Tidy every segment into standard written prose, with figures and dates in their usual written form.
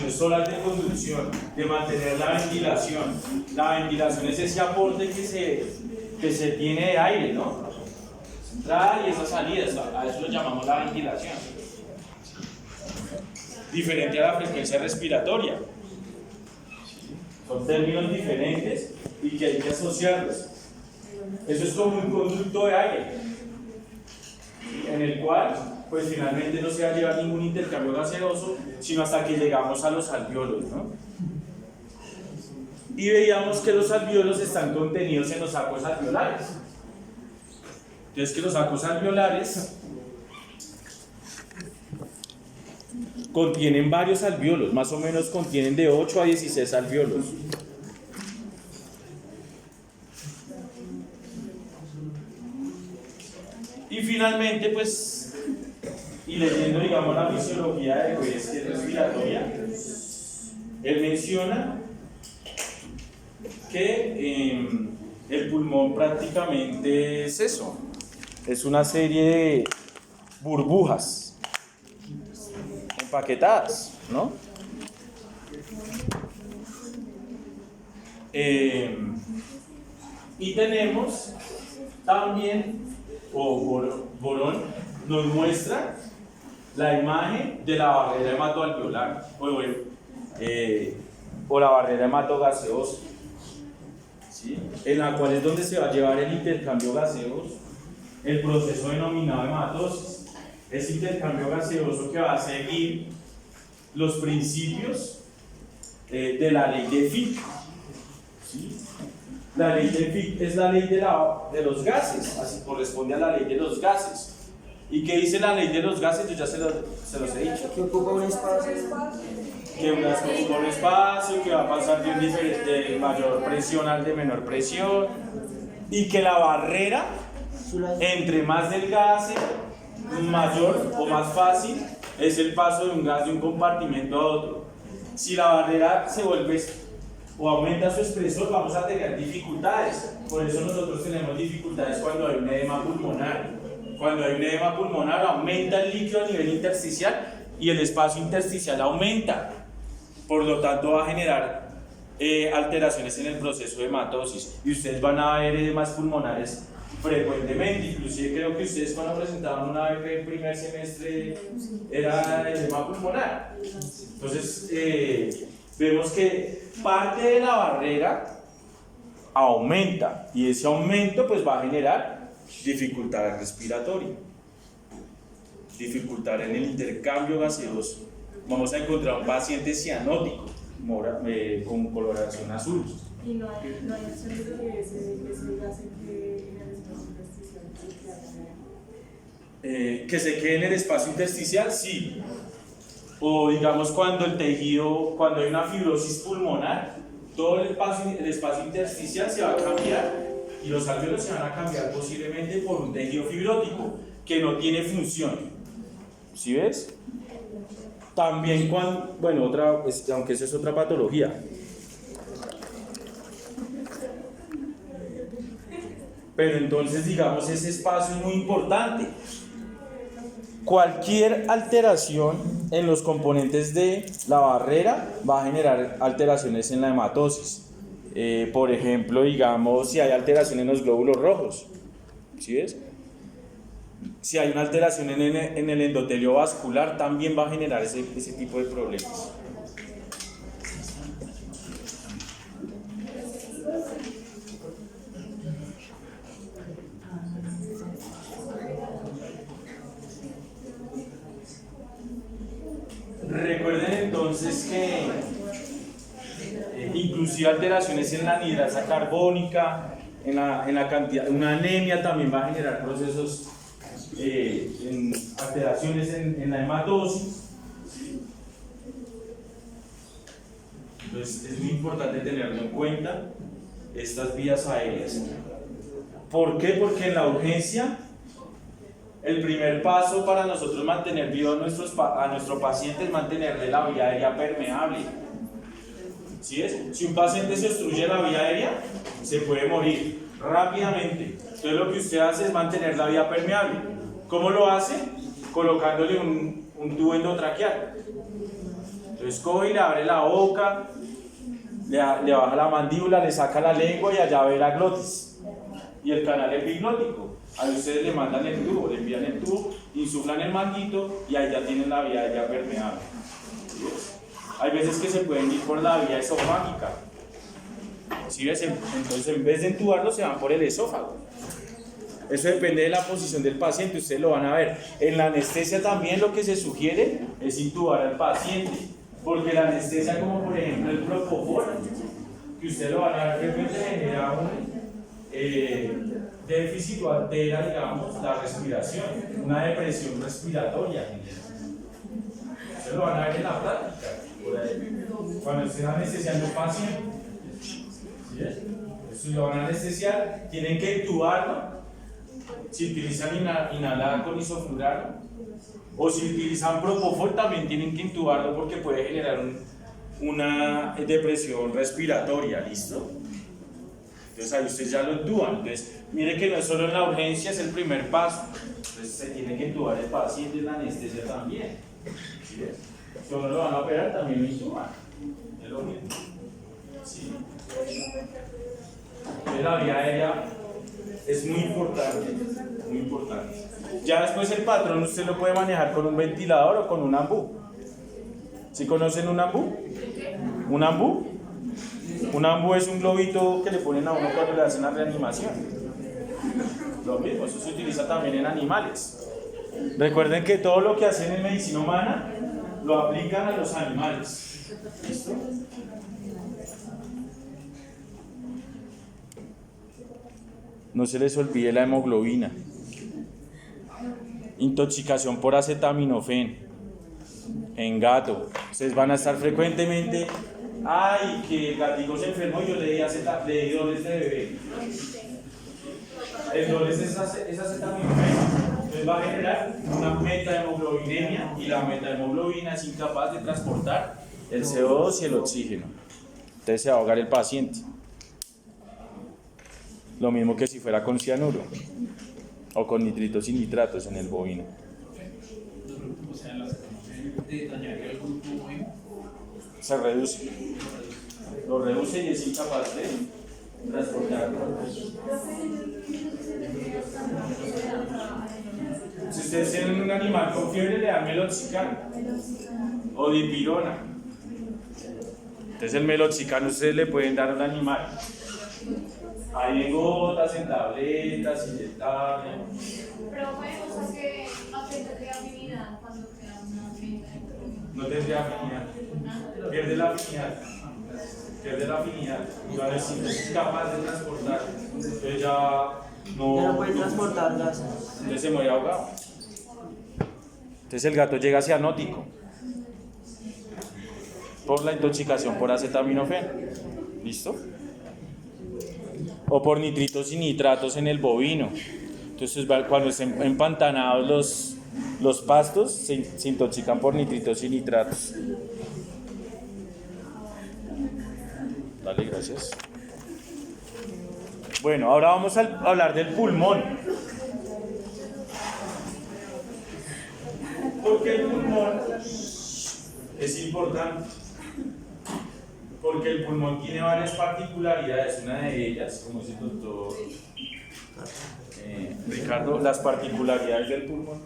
funciones solas de conducción, de mantener la ventilación. La ventilación es ese aporte que se tiene de aire, ¿no? Entrada y esa salida, a eso lo llamamos la ventilación. Diferente a la frecuencia respiratoria. Son términos diferentes y que hay que asociarlos. Eso es como un conducto de aire, en el cual, pues finalmente no se va a llevar ningún intercambio gaseoso, sino hasta que llegamos a los alvéolos, ¿no? Y veíamos que los alvéolos están contenidos en los sacos alveolares. Entonces, que los sacos alveolares contienen varios alvéolos, más o menos contienen de 8 a 16 alvéolos. Y finalmente, pues, y leyendo, digamos, la fisiología de Goethe respiratoria, él menciona que el pulmón prácticamente es eso, es una serie de burbujas empaquetadas, ¿no? Y tenemos también, Borón nos muestra la imagen de la barrera hematoalveolar o la barrera hematogaseosa, ¿sí? En la cual es donde se va a llevar el intercambio gaseoso, el proceso denominado hematosis. Ese intercambio gaseoso que va a seguir los principios de la ley de Fick, ¿sí? La ley de Fick es la ley de los gases, así corresponde a la ley de los gases. ¿Y qué dice la ley de los gases? Yo ya se los he dicho. Que ocupa un espacio. Que ocupa un espacio, que va a pasar de mayor presión al de menor presión, y que la barrera, entre más delgada, mayor o más fácil es el paso de un gas de un compartimento a otro. Si la barrera se vuelve o aumenta su espesor, vamos a tener dificultades. Por eso nosotros tenemos dificultades cuando hay un edema pulmonar. Cuando hay un edema pulmonar, aumenta el líquido a nivel intersticial y el espacio intersticial aumenta. Por lo tanto, va a generar alteraciones en el proceso de hematosis. Y ustedes van a ver edemas pulmonares frecuentemente. Inclusive creo que ustedes cuando presentaban una vez en primer semestre era edema pulmonar. Entonces, vemos que parte de la barrera aumenta y ese aumento pues va a generar dificultad respiratoria, dificultad en el intercambio gaseoso. Vamos a encontrar un paciente cianótico con coloración azul. Y no hay acción de que ese gas en el espacio intersticial. Que se quede en el espacio intersticial, sí. O digamos cuando hay una fibrosis pulmonar, todo el espacio intersticial se va a cambiar y los alvéolos se van a cambiar posiblemente por un tejido fibrótico que no tiene función. ¿Sí ves? También aunque esa es otra patología. Pero entonces, digamos, ese espacio es muy importante. Cualquier alteración en los componentes de la barrera va a generar alteraciones en la hematosis. Por ejemplo, digamos, si hay alteración en los glóbulos rojos, ¿sí ves? Si hay una alteración en el endotelio vascular, también va a generar ese tipo de problemas. Recuerden entonces que inclusive alteraciones en la anhidrasa carbónica, en la cantidad, una anemia también va a generar procesos, alteraciones en la hematosis. Entonces es muy importante tenerlo en cuenta, estas vías aéreas. ¿Por qué? Porque en la urgencia el primer paso para nosotros mantener vivo a nuestro paciente es mantenerle la vía aérea permeable. ¿Sí es? Si un paciente se obstruye la vía aérea, se puede morir rápidamente. Entonces lo que usted hace es mantener la vía permeable. ¿Cómo lo hace? Colocándole un tubo endotraqueal. Entonces Entonces coge y le abre la boca, le baja la mandíbula, le saca la lengua y allá ve la glotis y el canal epiglótico. A ustedes le mandan el tubo, le envían el tubo, insuflan el manguito y ahí ya tienen la vía ya permeable. ¿Sí ves? Hay veces que se pueden ir por la vía esofágica. ¿Sí ves? Entonces en vez de entubarlo se van por el esófago. Eso depende de la posición del paciente, ustedes lo van a ver. En la anestesia también lo que se sugiere es intubar al paciente, porque la anestesia, como por ejemplo el propofol, que ustedes lo van a ver, de repente genera un déficit o altera, digamos, la respiración, una depresión respiratoria. Ustedes lo van a ver en la práctica, por ahí, cuando estén anestesiando un paciente. ¿Sí ves? Eso lo van a anestesiar, tienen que intubarlo. Si utilizan inhalar con isoflurano o si utilizan propofol también tienen que intubarlo porque puede generar una depresión respiratoria, ¿listo? Entonces ahí ustedes ya lo intuban. Entonces mire que no es solo en la urgencia, es el primer paso. Entonces se tiene que intubar el paciente en la anestesia también. ¿Sí ves? Si uno lo van a operar también lo intuban. Es lo mismo. ¿Sí? Entonces la vía aérea es muy importante, muy importante. Ya después el patrón usted lo puede manejar con un ventilador o con un ambú. ¿Sí conocen un ambú? ¿Un ambú? Un ambú es un globito que le ponen a uno cuando le hacen la reanimación. Lo mismo, eso se utiliza también en animales. Recuerden que todo lo que hacen en medicina humana lo aplican a los animales. ¿Listo? No se les olvide la hemoglobina. Intoxicación por acetaminofén en gato. Ustedes van a estar frecuentemente, ay, que el gatico se enfermó y yo le di doles de bebé. El doles es acetaminofén. Entonces va a generar una metahemoglobinemia y la metahemoglobina es incapaz de transportar el CO2 y el oxígeno. Entonces se va a ahogar el paciente. Lo mismo que si fuera con cianuro o con nitritos y nitratos en el bovino. O sea, dañaría el grupo M. Se reduce. Lo reduce y es incapaz de transportarlo. Si ustedes tienen un animal con fiebre, le dan meloxicam o dipirona. Entonces el meloxicam ustedes le pueden dar a un animal. Hay en gotas, en tabletas, inyectables. Pero bueno, o sea que no tendría afinidad cuando crea una meta. No tendría afinidad. Pierde la afinidad. Pierde la afinidad. Cuando es incapaz de transportar. Entonces ya no puede transportar gases. Entonces se muere ahogado. Entonces el gato llega cianótico por la intoxicación por acetaminofén. ¿Listo? O por nitritos y nitratos en el bovino. Entonces cuando estén empantanados los pastos se intoxican por nitritos y nitratos. Dale, gracias. Bueno, ahora vamos a hablar del pulmón. Porque el pulmón es importante. Porque el pulmón tiene varias particularidades. Una de ellas, como dice el doctor Ricardo, las particularidades del pulmón.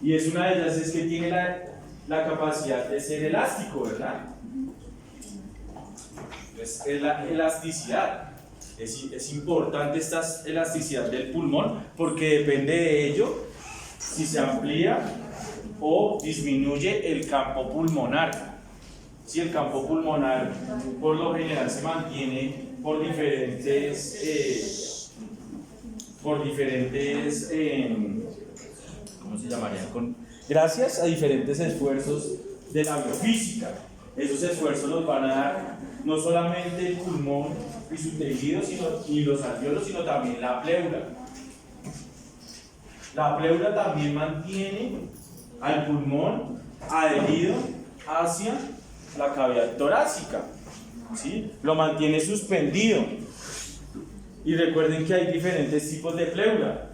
Y es una de ellas es que tiene la capacidad de ser elástico, ¿verdad? Es la elasticidad. Es importante esta elasticidad del pulmón porque depende de ello si se amplía o disminuye el campo pulmonar. Si el campo pulmonar por lo general se mantiene por diferentes ¿cómo se llamaría? Gracias a diferentes esfuerzos de la biofísica. Esos esfuerzos los van a dar no solamente el pulmón y su tejido, ni los alvéolos, sino también la pleura. La pleura también mantiene al pulmón adherido hacia la cavidad torácica, ¿sí? Lo mantiene suspendido. Y recuerden que hay diferentes tipos de pleura,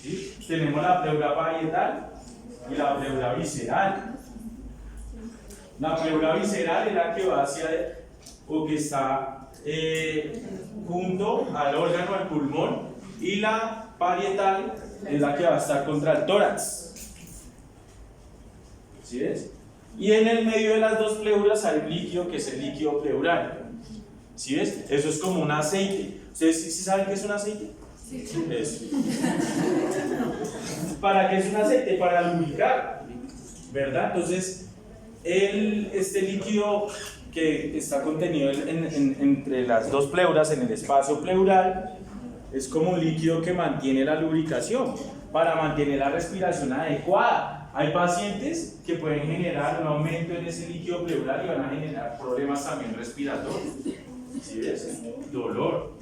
¿sí? Tenemos la pleura parietal y la pleura visceral. La pleura visceral es la que va hacia o que está junto al órgano, al pulmón, y la parietal es la que va a estar contra el tórax. ¿Sí ves? Y en el medio de las dos pleuras hay un líquido que es el líquido pleural. ¿Sí ves? Eso es como un aceite. ¿Ustedes sí saben qué es un aceite? Sí. Eso. ¿Para qué es un aceite? Para lubricar, ¿verdad? Entonces, este líquido que está contenido entre las dos pleuras, en el espacio pleural, es como un líquido que mantiene la lubricación para mantener la respiración adecuada. Hay pacientes que pueden generar un aumento en ese líquido pleural y van a generar problemas también respiratorios. ¿Sí ves? Dolor.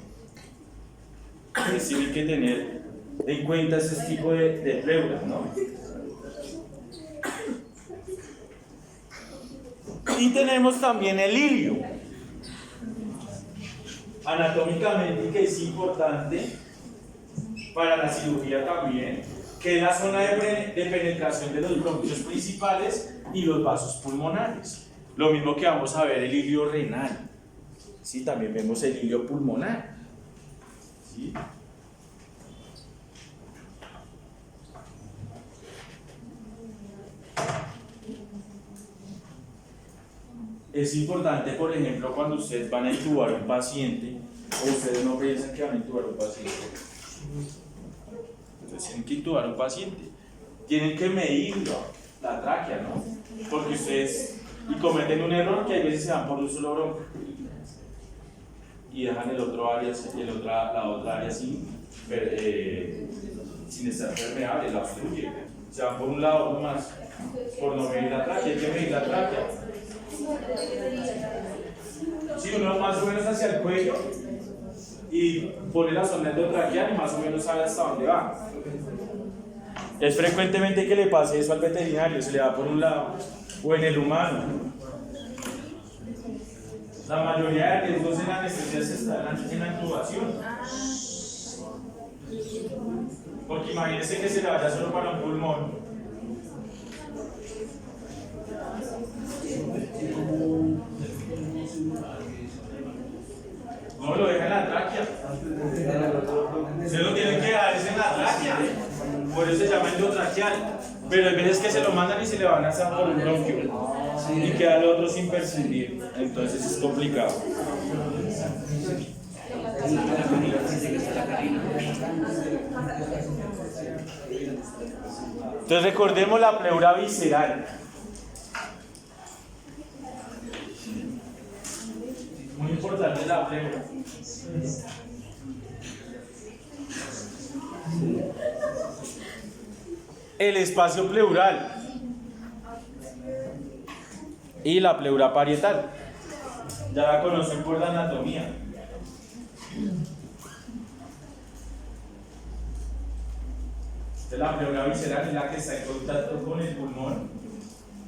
Entonces tienen que tener en cuenta ese tipo de pleuras, ¿no? Y tenemos también el ilio. Anatómicamente, que es importante para la cirugía también, que es la zona de penetración de los bronquios principales y los vasos pulmonares. Lo mismo que vamos a ver el ilio renal. ¿Sí? También vemos el ilio pulmonar. ¿Sí? Es importante, por ejemplo, cuando ustedes van a intubar a un paciente, o ustedes no piensan que van a intubar a un paciente. Entonces tienen que intubar a un paciente. Tienen que medirlo, la tráquea, ¿no? Porque ustedes cometen un error que a veces se van por un solo bronco y dejan el otro área, la otra área sin estar permeable, la obstruyen. Se van por un lado nomás, por no medir la tráquea. Hay que medir la tráquea. Si uno más o menos hacia el cuello y pone la sonda endotraqueal y más o menos sabe hasta dónde va. Es frecuentemente que le pase eso al veterinario, se le va por un lado, o en el humano. La mayoría de riesgos en anestesia se están en la intubación. Porque imagínense que se le vaya solo para un pulmón. No lo deja en la tráquea. Se lo tienen que dar es en la tráquea. Por eso se llama endotraqueal. Pero hay veces que se lo mandan y se le van a hacer por un bronquio. Y queda el otro sin percibir. Entonces es complicado. Entonces recordemos la pleura visceral. Muy importante la pleura. El espacio pleural y la pleura parietal. Ya la conocen por la anatomía. La pleura visceral es la que está en contacto con el pulmón.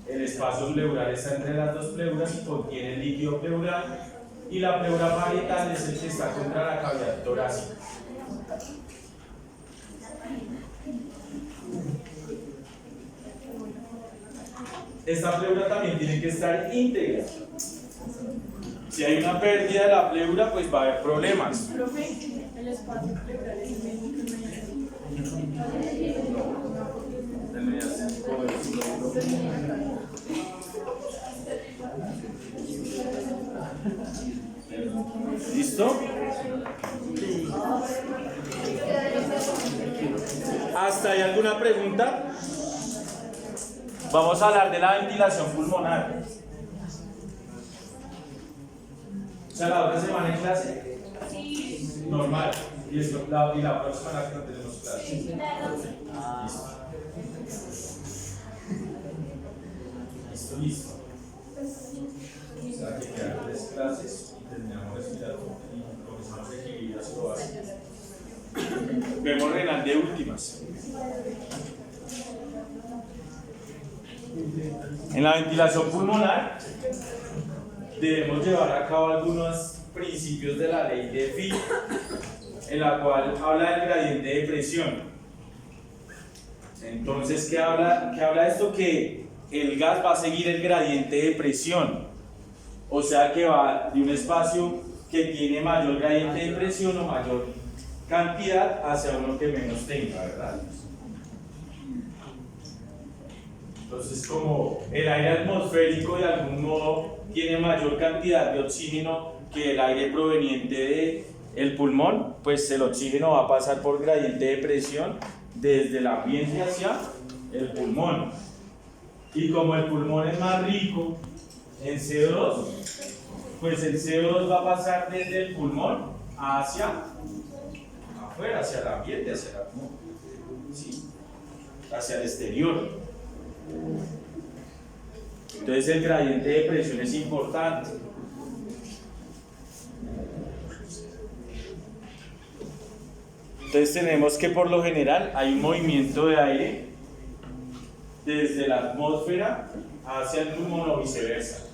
El espacio pleural está entre las dos pleuras y contiene el líquido pleural. Y la pleura parietal es el que está contra la cavidad torácica. Esta pleura también tiene que estar íntegra. Si hay una pérdida de la pleura, pues va a haber problemas. Profe, el espacio pleural es ¿Listo? ¿Hasta ahí alguna pregunta? Vamos a hablar de la ventilación pulmonar. O sea, la otra semana en clase. Sí. Normal. Y la próxima la que no tenemos clase. Sí. Listo. O sea, que quedan 3 clases y terminamos respiratorio y comenzamos a equilibrar lo básico. Vemos renal de últimas. En la ventilación pulmonar debemos llevar a cabo algunos principios de la ley de Fick, en la cual habla del gradiente de presión. Entonces, ¿qué habla esto? Que el gas va a seguir el gradiente de presión. O sea que va de un espacio que tiene mayor gradiente de presión o mayor cantidad hacia uno que menos tenga, ¿verdad? Entonces, como el aire atmosférico de algún modo tiene mayor cantidad de oxígeno que el aire proveniente del pulmón, pues el oxígeno va a pasar por gradiente de presión desde el ambiente hacia el pulmón. Y como el pulmón es más rico en CO2, pues el CO2 va a pasar desde el pulmón hacia afuera, hacia el ambiente, hacia el exterior. Entonces el gradiente de presión es importante. Entonces tenemos que por lo general hay un movimiento de aire desde la atmósfera hacia el pulmón o viceversa,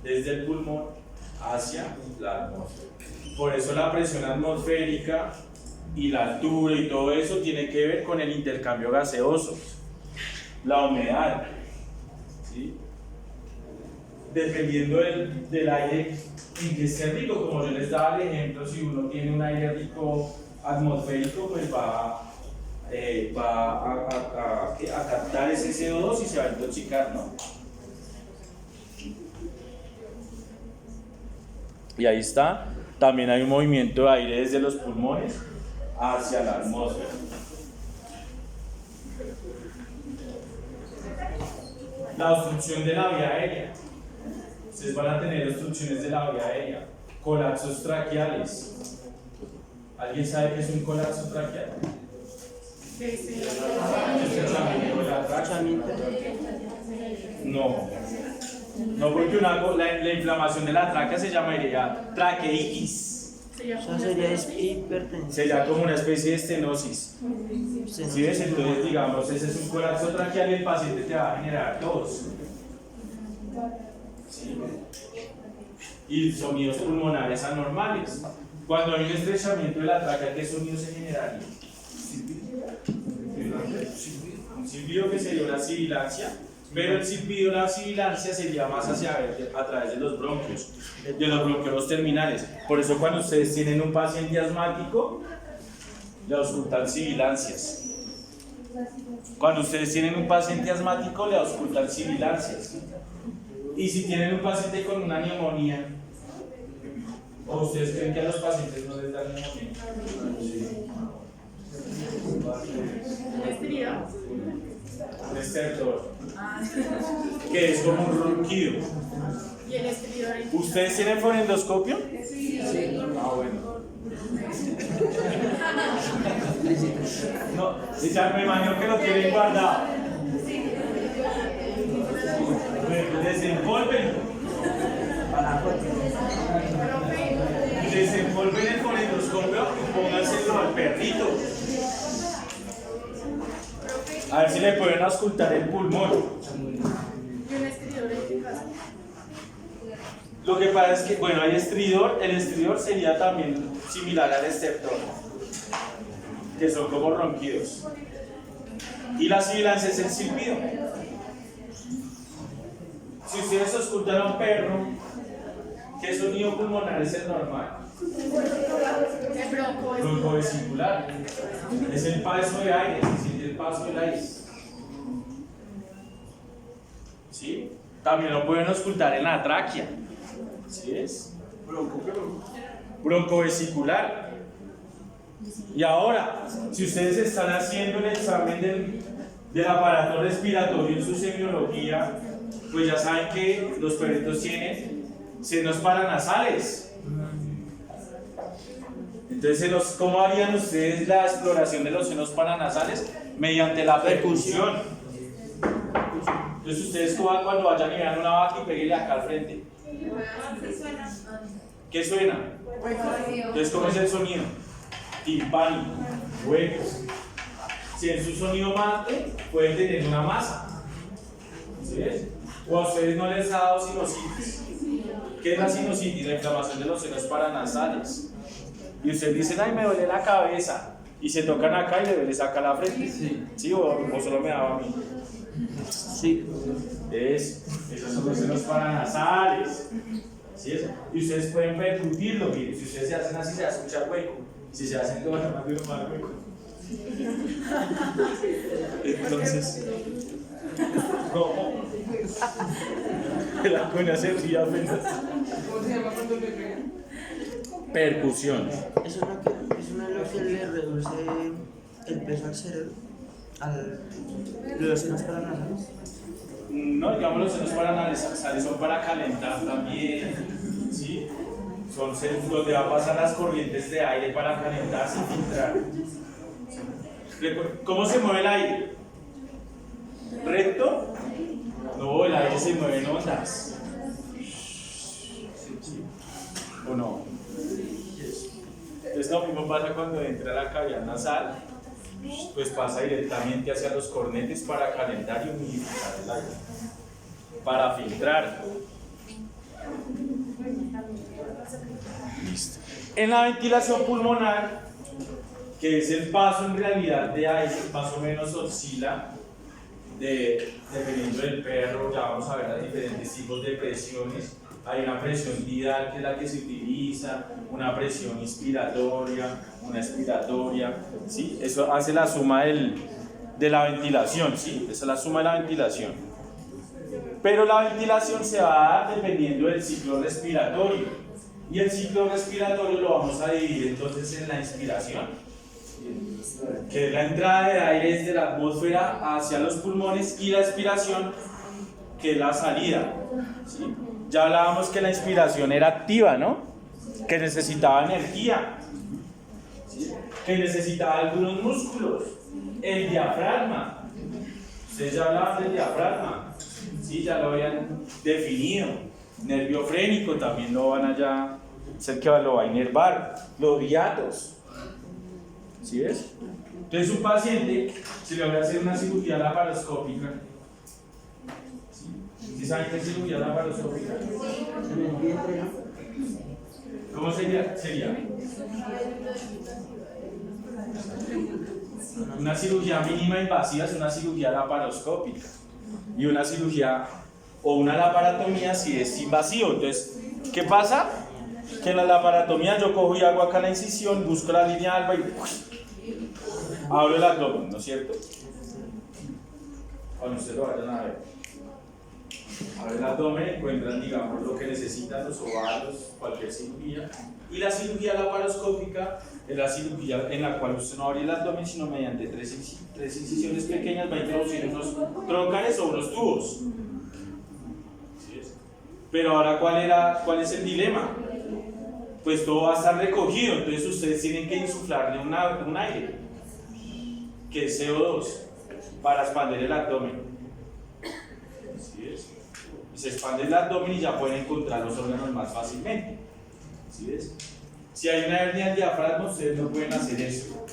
desde el pulmón hacia la atmósfera. Por eso la presión atmosférica y la altura y todo eso tiene que ver con el intercambio gaseoso, la humedad, ¿sí? Dependiendo del aire en que esté rico, como yo les daba el ejemplo, si uno tiene un aire rico atmosférico, pues va a captar ese CO2 y se va a intoxicar, ¿no? Y ahí está, también hay un movimiento de aire desde los pulmones hacia la atmósfera. La obstrucción de la vía aérea. Ustedes van a tener obstrucciones de la vía aérea, colapsos traqueales. ¿Alguien sabe qué es un colapso traqueal? No, porque la inflamación de la tráquea se llamaría traqueitis. Eso sería hipertensión. Sería como una especie de estenosis. ¿Sí ves? Entonces, digamos, ese es un colapso traqueal y el paciente te va a generar tos. ¿Sí? Y sonidos pulmonares anormales. Cuando hay un estrechamiento de la tráquea, ¿qué sonido se generaría? Un silbido que sería una sibilancia, pero el silbido, la sibilancia sería más a través de los bronquiolos terminales. Por eso cuando ustedes tienen un paciente asmático, le auscultan sibilancias. Cuando ustedes tienen un paciente asmático, le auscultan sibilancias. Y si tienen un paciente con una neumonía, ¿o ustedes creen que a los pacientes no les dan neumonía? ¿Un estridor? Un estertor, que es como un ronquido. ¿Y el estridor? ¿Ustedes tienen fonendoscopio? Sí. Ah, bueno. No, ya me imagino que lo tienen guardado. Desenvolven. Desenvolven el fonendoscopio y pónganselo al perrito. A ver si le pueden auscultar el pulmón. ¿Y un estridor en qué caso? Lo que pasa es que, bueno, hay estridor, el estridor sería también similar al estertor, que son como ronquidos. Y la sibilancia es el silbido. Si ustedes auscultan a un perro, ¿qué sonido pulmonar es el normal? El bronco es. Broncovesicular. Es el paso de aire, se siente el paso del aire. ¿Sí? También lo pueden auscultar en la tráquea. ¿Sí es? Broncovesicular. Y ahora, si ustedes están haciendo el examen del aparato respiratorio en su semiología, pues ya saben que los perritos tienen senos paranasales. Entonces, ¿cómo harían ustedes la exploración de los senos paranasales? Mediante la percusión. Entonces, ustedes cuando vayan y vean una vaca y peguenle acá al frente. ¿Qué suena? Entonces, ¿cómo es el sonido? Timpánico, huecos. Si en su sonido mate, pueden tener una masa. ¿Sí ves? O a ustedes no les ha dado sinusitis. ¿Qué es la sinusitis? La inflamación de los senos paranasales. Y ustedes dicen, ay, me duele la cabeza. Y se tocan acá y le duele acá la frente. ¿Sí? ¿O solo me daba a mí? Sí. Esos son los senos paranasales. ¿Sí es? Y ustedes pueden percutirlo, miren, si ustedes se hacen así se va a escuchar hueco, si se hacen todo más duro, más hueco. Entonces, no, la cuña se ríe apenas. ¿Cómo se llama cuando me pegan? Percusión. Eso no es lo que le reduce el peso al cerebro, los senos paranasales. No, digamos los senos paranasales son para calentar también, ¿sí? Son donde va a pasar las corrientes de aire para calentarse y filtrar. ¿Cómo se mueve el aire? ¿Recto? No, el aire se mueve en ondas. ¿O no? Entonces lo mismo pasa cuando entra a la cavidad nasal, pues pasa directamente hacia los cornetes para calentar y humidificar el aire, para filtrar. Listo. En la ventilación pulmonar, que es el paso en realidad de aire, más o menos oscila, dependiendo del perro, ya vamos a ver los diferentes tipos de presiones. Hay una presión tidal, que es la que se utiliza, una presión inspiratoria, una expiratoria, ¿sí? Eso hace la suma de la ventilación, ¿sí? Esa es la suma de la ventilación. Pero la ventilación se va a dar dependiendo del ciclo respiratorio. Y el ciclo respiratorio lo vamos a dividir entonces en la inspiración, que es la entrada de aire desde la atmósfera hacia los pulmones, y la expiración, que es la salida, ¿sí? Ya hablábamos que la inspiración era activa, ¿no? Que necesitaba energía, ¿sí? Que necesitaba algunos músculos, el diafragma. Ustedes ya hablaban del diafragma, ¿sí? Ya lo habían definido. Nervio frénico también lo van allá, es el que lo va a inervar. Los hiatos, ¿sí ves? Entonces un paciente se le va a hacer una cirugía laparoscópica. ¿Sí saben qué es cirugía laparoscópica? ¿Cómo sería? Una cirugía mínima invasiva es una cirugía laparoscópica, y una cirugía o una laparotomía si es invasivo. Entonces, ¿qué pasa? Que en la laparotomía yo cojo y hago acá la incisión, busco la línea alba y abro el abdomen, ¿no es cierto? Cuando ustedes lo vayan a ver, abren el abdomen, encuentran, digamos, lo que necesitan, los ovarios, cualquier cirugía. Y la cirugía laparoscópica es la cirugía en la cual usted no abre el abdomen, sino mediante tres incisiones pequeñas va a introducir unos troncales o unos tubos. ¿Sí es? Pero ahora, ¿cuál es el dilema? Pues todo va a estar recogido, entonces ustedes tienen que insuflarle un aire, que es CO2, para expandir el abdomen. ¿Sí es? Se expande el abdomen y ya pueden encontrar los órganos más fácilmente. ¿Sí ves? Si hay una hernia del diafragma, ustedes no pueden hacer eso,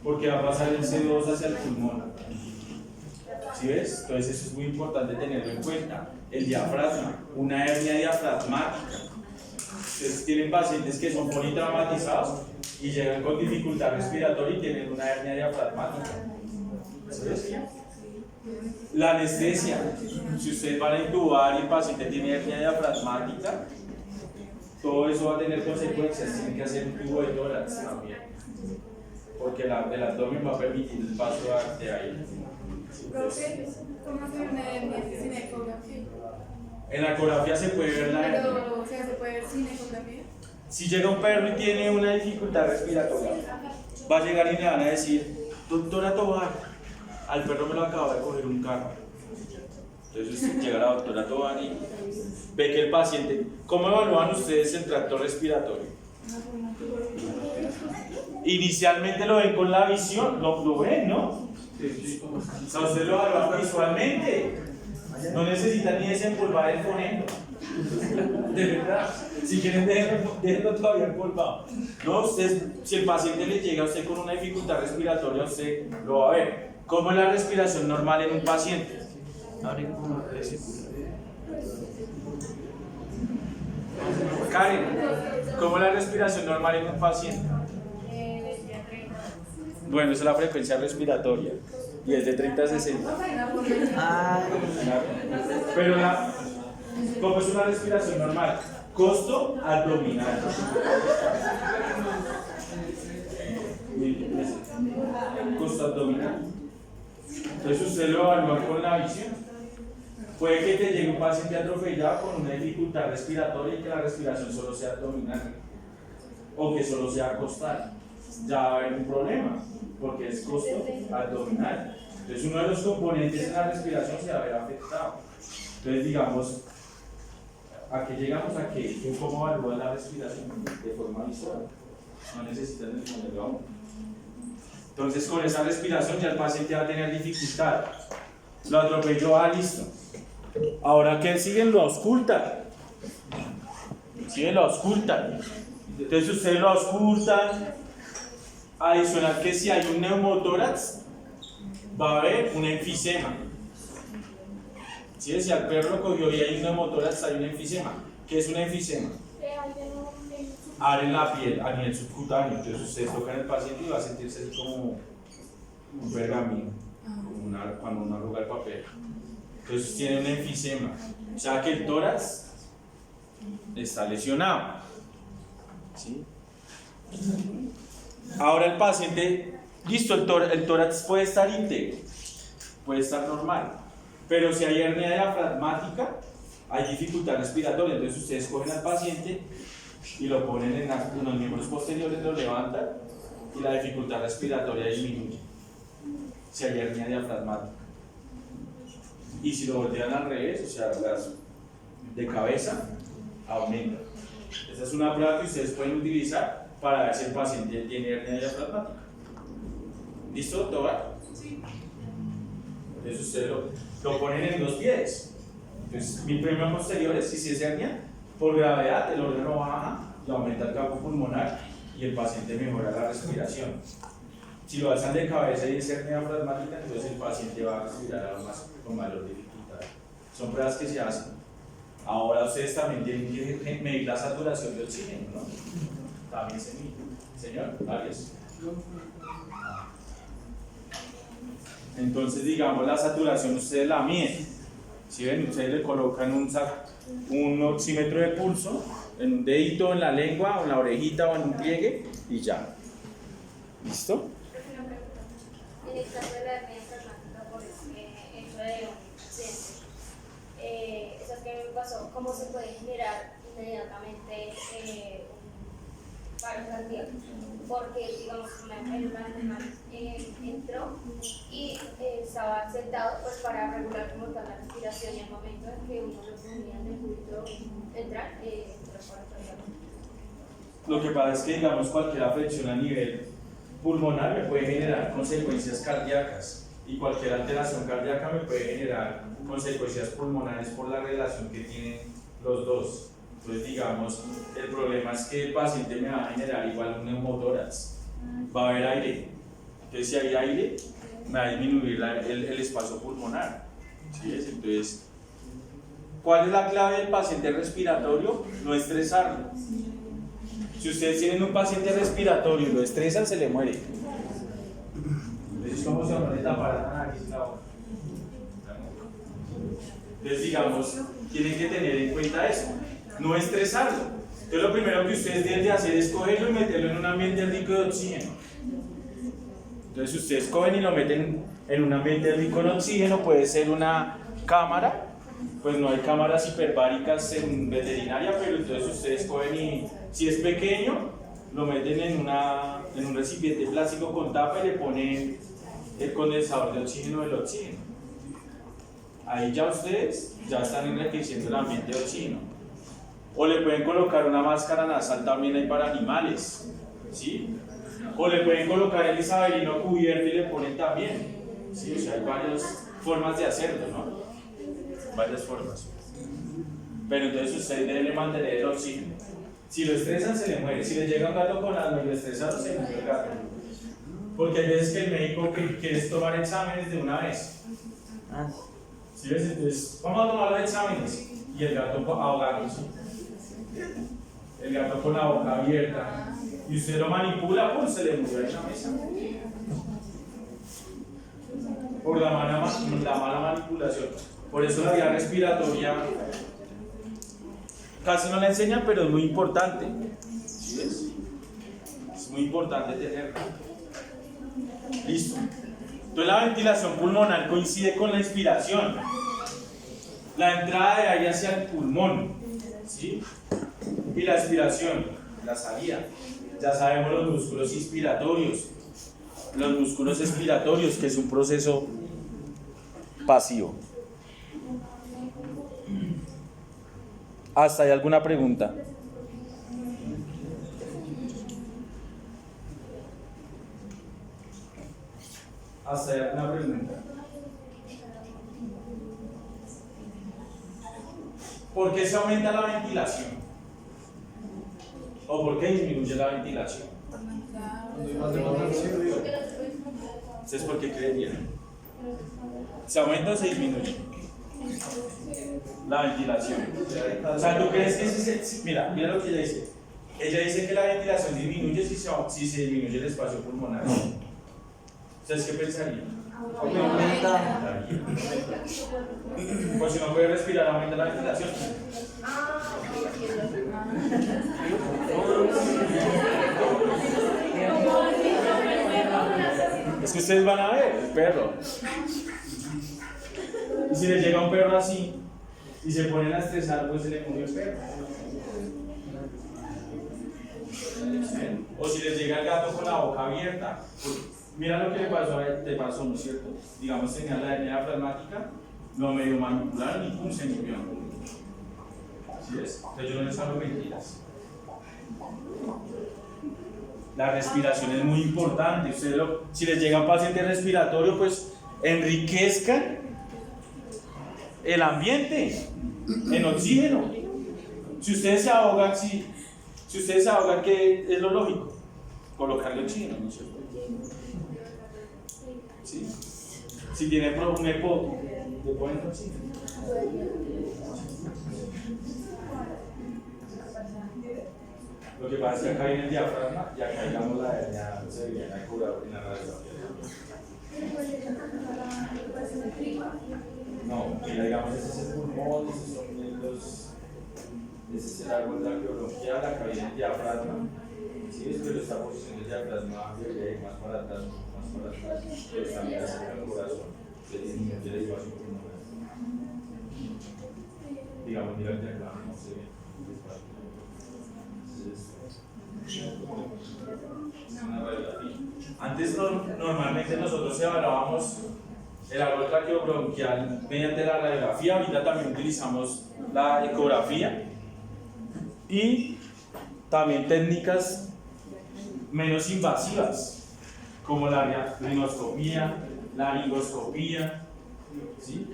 porque va a pasar el CO2 hacia el pulmón. ¿Sí ves? Entonces eso es muy importante tenerlo en cuenta. El diafragma, una hernia diafragmática. Ustedes tienen pacientes que son politraumatizados y llegan con dificultad respiratoria y tienen una hernia diafragmática. ¿Sí ves? La anestesia, si ustedes van a intubar y el paciente tiene hernia diafragmática, todo eso va a tener consecuencias. Tienen que hacer un tubo de tórax también, porque el abdomen va a permitir el paso de aire. Profe, ¿cómo hacer una hernia sin ecografía? En la ecografía se puede ver la hernia. Pero, o sea, ¿se puede ver sin ecografía? Si llega un perro y tiene una dificultad respiratoria, va a llegar y le van a decir: doctora Tobar, al perro me lo acaba de coger un carro. Entonces llega la doctora Tobar y ve que el paciente, ¿cómo evalúan ustedes el tracto respiratorio? Inicialmente lo ven con la visión, lo ven, ¿no? O sea, ustedes lo evalúan visualmente. No necesitan ni desempolvar el fonendo. De verdad. Si quieren, déjenlo todavía empolvado. No, usted, si el paciente le llega a usted con una dificultad respiratoria, usted lo va a ver. ¿Cómo es la respiración normal en un paciente? Karen, ¿cómo es la respiración normal en un paciente? Bueno, esa es la frecuencia respiratoria. y es de 30 a 60. Ay, Claro. Pero como es una respiración normal, costo abdominal. Costo abdominal. Entonces usted lo evalúa con la visión. Puede que te llegue un paciente atropellado con una dificultad respiratoria y que la respiración solo sea abdominal o que solo sea costal. Ya va a haber un problema porque es costo abdominal. Entonces uno de los componentes en la respiración se va a ver afectado. Entonces digamos, ¿a qué llegamos? A que tú cómo evalúas la respiración de forma visual. No necesitas responderlo aún. Entonces con esa respiración ya el paciente va a tener dificultad. Lo atropelló, listo. Ahora que siguen, lo auscultan. Siguen, lo auscultan. Entonces ustedes lo auscultan. Adicional que si hay un neumotórax, va a haber un enfisema. ¿Sí? Si al perro lo cogió y hay un neumotórax, hay un enfisema. ¿Qué es un enfisema? Abre la piel a nivel subcutáneo. Entonces ustedes tocan al paciente y va a sentirse así como un pergamino, como cuando uno arruga el papel. Entonces tiene un enfisema. O sea que el tórax está lesionado. ¿Sí? Ahora el paciente, listo, el tórax puede estar íntegro, puede estar normal. Pero si hay hernia diafragmática, hay dificultad respiratoria. Entonces ustedes cogen al paciente y lo ponen en los miembros posteriores, lo levantan y la dificultad respiratoria disminuye si hay hernia diafragmática. Y si lo voltean al revés, o sea, las de cabeza, aumenta. Esta es una prueba que ustedes pueden utilizar para ver si el paciente tiene hernia diafragmática. ¿Listo, doctora? Sí. Entonces ustedes lo ponen en 2 pies. Entonces, mi premio posterior es si es hernia, por gravedad el órgano baja, le aumenta el campo pulmonar y el paciente mejora la respiración. Si lo alzan de cabeza y es hernia diafragmática, entonces el paciente va a respirar aún más con mayor dificultad. Son pruebas que se hacen. Ahora ustedes también tienen que medir la saturación de oxígeno, ¿no? También se mide. Señor, Arias. Entonces, digamos, la saturación ustedes la miden. Si ven, ustedes le colocan un oxímetro de pulso en un dedito, en la lengua, o en la orejita, o en un pliegue, y ya. ¿Listo? En el caso de la hernia diafragmática, por hecho de un accidente, eso que me pasó, ¿cómo se puede generar inmediatamente un paro cardíaco? Porque, digamos, el animal entró y estaba sentado pues, para regular como tal la respiración, y al momento en que uno lo ponía en el cúbito entrar, entró paro cardíaco. Lo que pasa es que, digamos, cualquier afección a nivel pulmonar me puede generar consecuencias cardíacas, y cualquier alteración cardíaca me puede generar consecuencias pulmonares por la relación que tienen los dos. Entonces, digamos, el problema es que el paciente me va a generar igual un neumotórax, va a haber aire. Entonces, si hay aire, me va a disminuir el espacio pulmonar. ¿Sí ves? Entonces, ¿cuál es la clave del paciente respiratorio? No estresarlo. Si ustedes tienen un paciente respiratorio y lo estresan, se le muere. Entonces, ¿cómo se va a tapar la nariz y la boca? Entonces, digamos, tienen que tener en cuenta eso, no estresarlo. Entonces, lo primero que ustedes deben de hacer es cogerlo y meterlo en un ambiente rico de oxígeno. Entonces, ustedes cogen y lo meten en un ambiente rico en oxígeno, puede ser una cámara. Pues no hay cámaras hiperbáricas en veterinaria, pero entonces ustedes cogen y, si es pequeño, lo meten en un recipiente plástico con tapa y le ponen el condensador de oxígeno del oxígeno. Ahí ya ustedes ya están enriqueciendo el ambiente de oxígeno. O le pueden colocar una máscara nasal, también hay para animales, ¿sí? O le pueden colocar el isabelino cubierto y le ponen también, ¿sí? O sea, hay varias formas de hacerlo, ¿no? Varias formas. Pero entonces ustedes deben mantener el oxígeno. Si lo estresan, se le muere. Si le llega un gato con asma y lo estresaron, se muere el gato. Porque hay veces que el médico quiere tomar exámenes de una vez. ¿Sí ves? Entonces, vamos a tomar los exámenes. Y el gato ahogándose. El gato con la boca abierta. Y usted lo manipula, pues se le murió en la mesa. por la mala manipulación. Por eso la vía respiratoria casi no la enseñan, pero es muy importante. ¿Sí ves? Es muy importante tenerla. Listo. Entonces la ventilación pulmonar coincide con la inspiración. La entrada de aire hacia el pulmón, ¿sí? Y la expiración, la salida. Ya sabemos los músculos inspiratorios, los músculos expiratorios, que es un proceso pasivo. ¿Hasta ahí alguna pregunta? ¿Hasta ahí alguna pregunta? ¿Por qué se aumenta la ventilación? ¿O por qué disminuye la ventilación? ¿Ustedes por qué creerían? ¿Se aumenta o se disminuye? La ventilación. O sea, ¿tú crees que mira lo que ella dice. Ella dice que la ventilación disminuye si se disminuye el espacio pulmonar. ¿Ustedes qué pensarían? Aumenta. Pues si no puede respirar, aumenta la ventilación. Es que ustedes van a ver el perro. Y si les llega un perro así y se ponen a estresar, pues se le murió el perro. O si les llega el gato con la boca abierta. Mira lo que le pasó a él, te pasó, ¿no es cierto? Digamos, tenía la hernia diafragmática, lo medio manipularon y pum, se murió. ¿Sí es? Entonces yo no les hablo mentiras. La respiración es muy importante. Si les llega un paciente respiratorio, pues enriquezcan el ambiente en oxígeno. Si ustedes se ahogan, ¿qué es lo lógico? Colocarle oxígeno, ¿no es cierto? ¿Sí? Si tiene un EPO, ¿le ponen oxígeno? Lo que pasa es que acá viene el diafragma y acá digamos la hernia se viene a curar en la radiografía. No, mira, digamos, ese es el pulmón, ese es el árbol traqueobronquial, acá viene el diafragma. Sí, es pero esta posición del diafragma más para atrás, pero también acerca del corazón, que disminuye el espacio pulmonar. Digamos, mira el diafragma, no se ve. Antes normalmente nosotros evaluábamos el árbol traqueobronquial mediante la radiografía, ahorita también utilizamos la ecografía y también técnicas menos invasivas como la rinoscopía, la laringoscopía, ¿sí?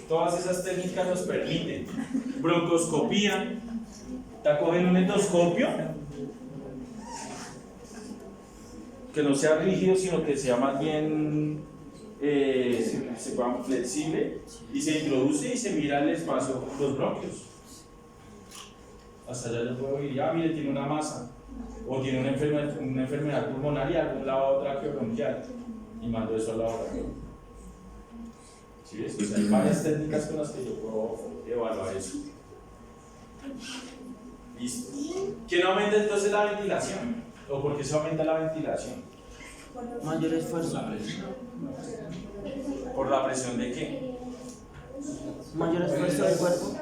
Todas esas técnicas nos permiten broncoscopía. ¿Te cogen un endoscopio? Que no sea rígido, sino que sea más bien flexible y se introduce y se mira el espacio, los bronquios. Hasta allá yo puedo ir, mire, tiene una masa o tiene una enfermedad pulmonar y algún lado traqueobronquial y mando eso a la hora. ¿Sí ves? O sea, hay varias técnicas con las que yo puedo evaluar eso. ¿Listo? ¿Quién aumenta entonces la ventilación? ¿O por qué se aumenta la ventilación? Mayor esfuerzo. ¿Por la presión de qué? Mayor esfuerzo del cuerpo.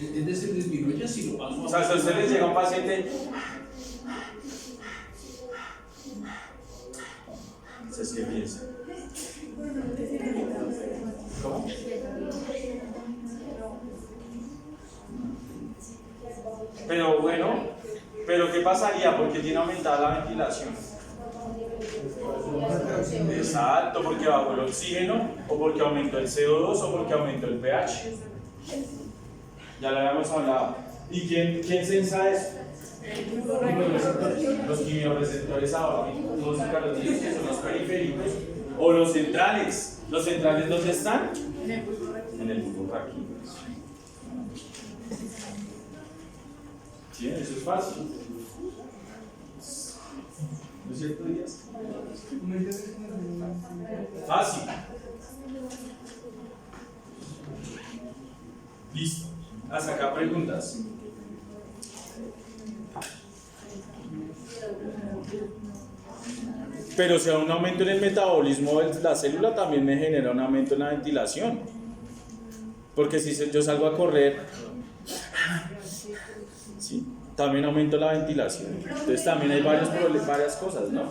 Es decir, disminuye si lo paso a... O sea, si a usted les llega un paciente... ¿Ustedes qué piensan? ¿Cómo? Pero bueno, ¿pero qué pasaría? ¿Por qué tiene aumentada la ventilación? Exacto, porque bajó el oxígeno, o porque aumentó el CO2, o porque aumentó el pH. Ya lo habíamos hablado. ¿Y quién sensa eso? Los quimiorreceptores ahora, los carotenoides, que son los periféricos, o los centrales. ¿Los centrales dónde están? En el bulbo raquídeo. ¿Sí? Eso es fácil. ¿No es cierto, Díaz? Fácil. Listo. Hasta acá preguntas. Pero si hay un aumento en el metabolismo de la célula, también me genera un aumento en la ventilación. Porque si yo salgo a correr, ¿sí? También aumento la ventilación. Entonces también hay varias cosas, ¿no?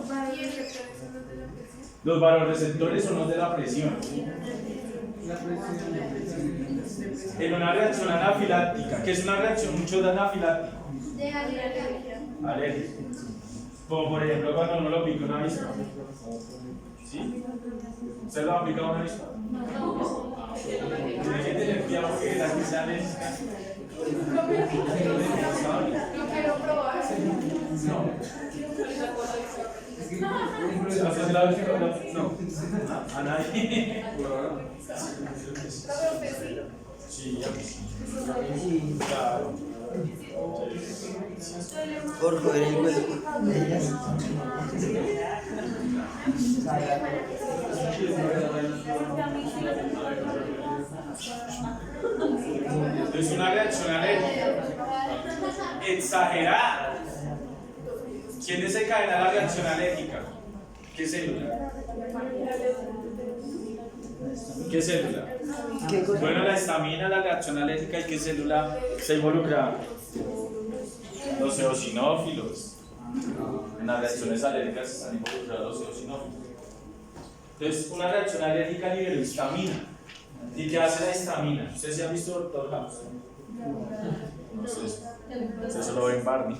Los vasoreceptores son los de la presión. En una reacción anafiláctica, ¿qué es una reacción? Mucho de anafiláctico. Alérgico. Como por ejemplo cuando uno lo pica una avispa. ¿Sí? ¿Usted lo ha picado una avispa? Tiene que tener cuidado porque las que sean alérgicas. Yo quiero probar. ¿No se la ha picado? No. ¿A nadie? Sí, ya que sí. Claro. Por joder el hueco. Es una reacción alérgica exagerada. ¿Quién desencadena la reacción alérgica? ¿Qué célula? ¿Qué célula? Bueno, la histamina, la reacción alérgica, ¿y qué célula se involucra? Los eosinófilos. En las reacciones alérgicas están involucrados los eosinófilos. Entonces, una reacción alérgica libera histamina. ¿Y qué hace la histamina? ¿Ustedes se han visto Doctor House? No sé. Eso lo ve en Barney.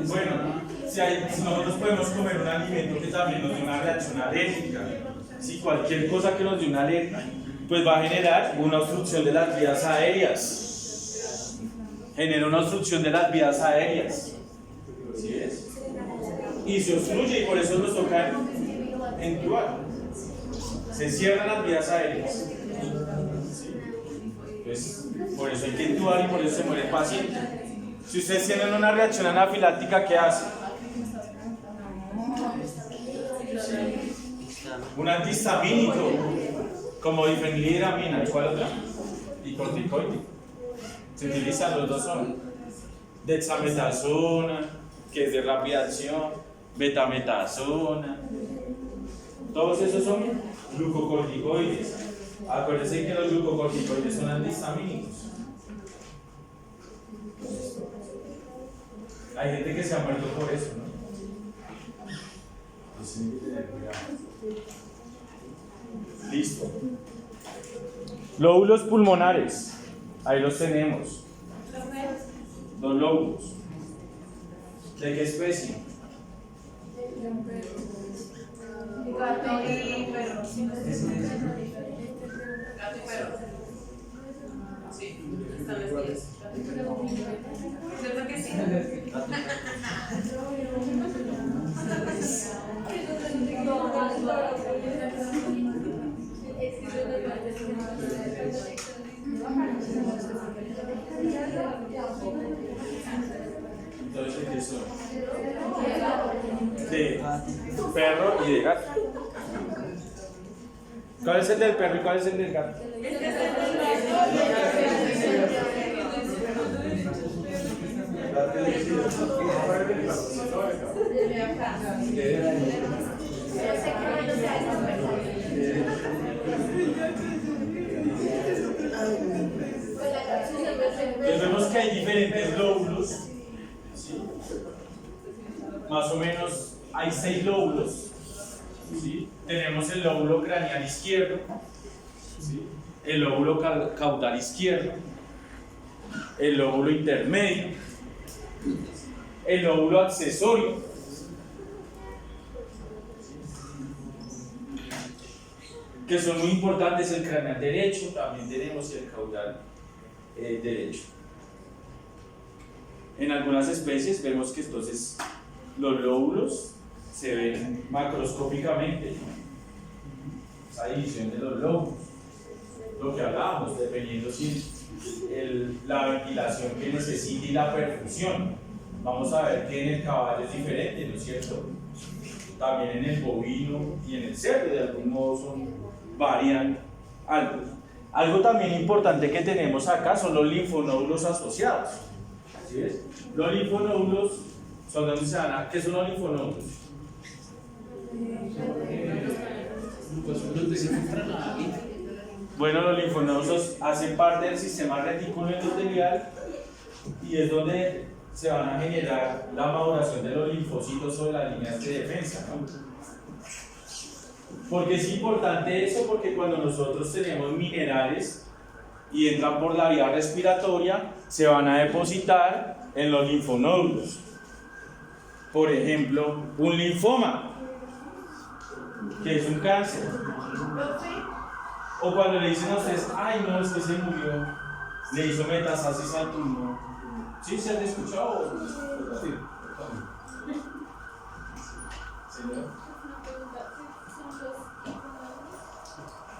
Bueno, si nosotros podemos comer un alimento que también nos dé una reacción alérgica, si cualquier cosa que nos dé una alergia, pues va a generar una obstrucción de las vías aéreas. Genera una obstrucción de las vías aéreas. ¿Sí es? Y se obstruye y por eso nos toca entubar. Se cierran las vías aéreas. ¿Sí? Pues, por eso hay que entubar y por eso se muere el paciente. Si ustedes tienen una reacción anafiláctica, ¿qué hace? Un antihistamínico, como difenhidramina. ¿Y cuál otra? Y corticoide. Se utilizan los dos son. Dexametasona, que es de rápida acción, betametasona. Todos esos son glucocorticoides. Acuérdense que los glucocorticoides son antihistamínicos. Hay gente que se ha muerto por eso, ¿no? Entonces hay que tener cuidado. Listo. Lóbulos pulmonares. Ahí los tenemos. Dos lóbulos. ¿De qué especie? Gato y perro. Gato y perro. Sí, están vestidos. ¿Cierto que sí? Entonces, ¿qué son? De perro y de gato. ¿Cuál es el del perro y cuál es el del gato? Entonces vemos que hay diferentes lóbulos, ¿sí? Más o menos hay 6 lóbulos, ¿sí? Tenemos el lóbulo craneal izquierdo, ¿sí? El lóbulo caudal izquierdo, el lóbulo intermedio, el lóbulo accesorio, que son muy importantes, el craneal derecho, también tenemos el caudal derecho. En algunas especies vemos que entonces los lóbulos se ven macroscópicamente, ¿no? Esa división de los lóbulos, lo que hablábamos, dependiendo si la ventilación que necesita y la perfusión. Vamos a ver que en el caballo es diferente, ¿no es cierto? También en el bovino y en el cerdo, de algún modo varían algo. Algo también importante que tenemos acá son los linfonódulos asociados. ¿Sí ves? Los linfonódulos son donde se van a... ¿Qué son los linfonódulos? Bueno, los linfonodos hacen parte del sistema retículo endotelial y es donde se van a generar la maduración de los linfocitos sobre las líneas de defensa, ¿no? Porque es importante eso, porque cuando nosotros tenemos minerales y entran por la vía respiratoria, se van a depositar en los linfonódulos. Por ejemplo, un linfoma, que es un cáncer. O cuando le dicen a ustedes, ay no, es que se murió, le hizo metastasis al tumor. ¿Sí se han escuchado? Sí.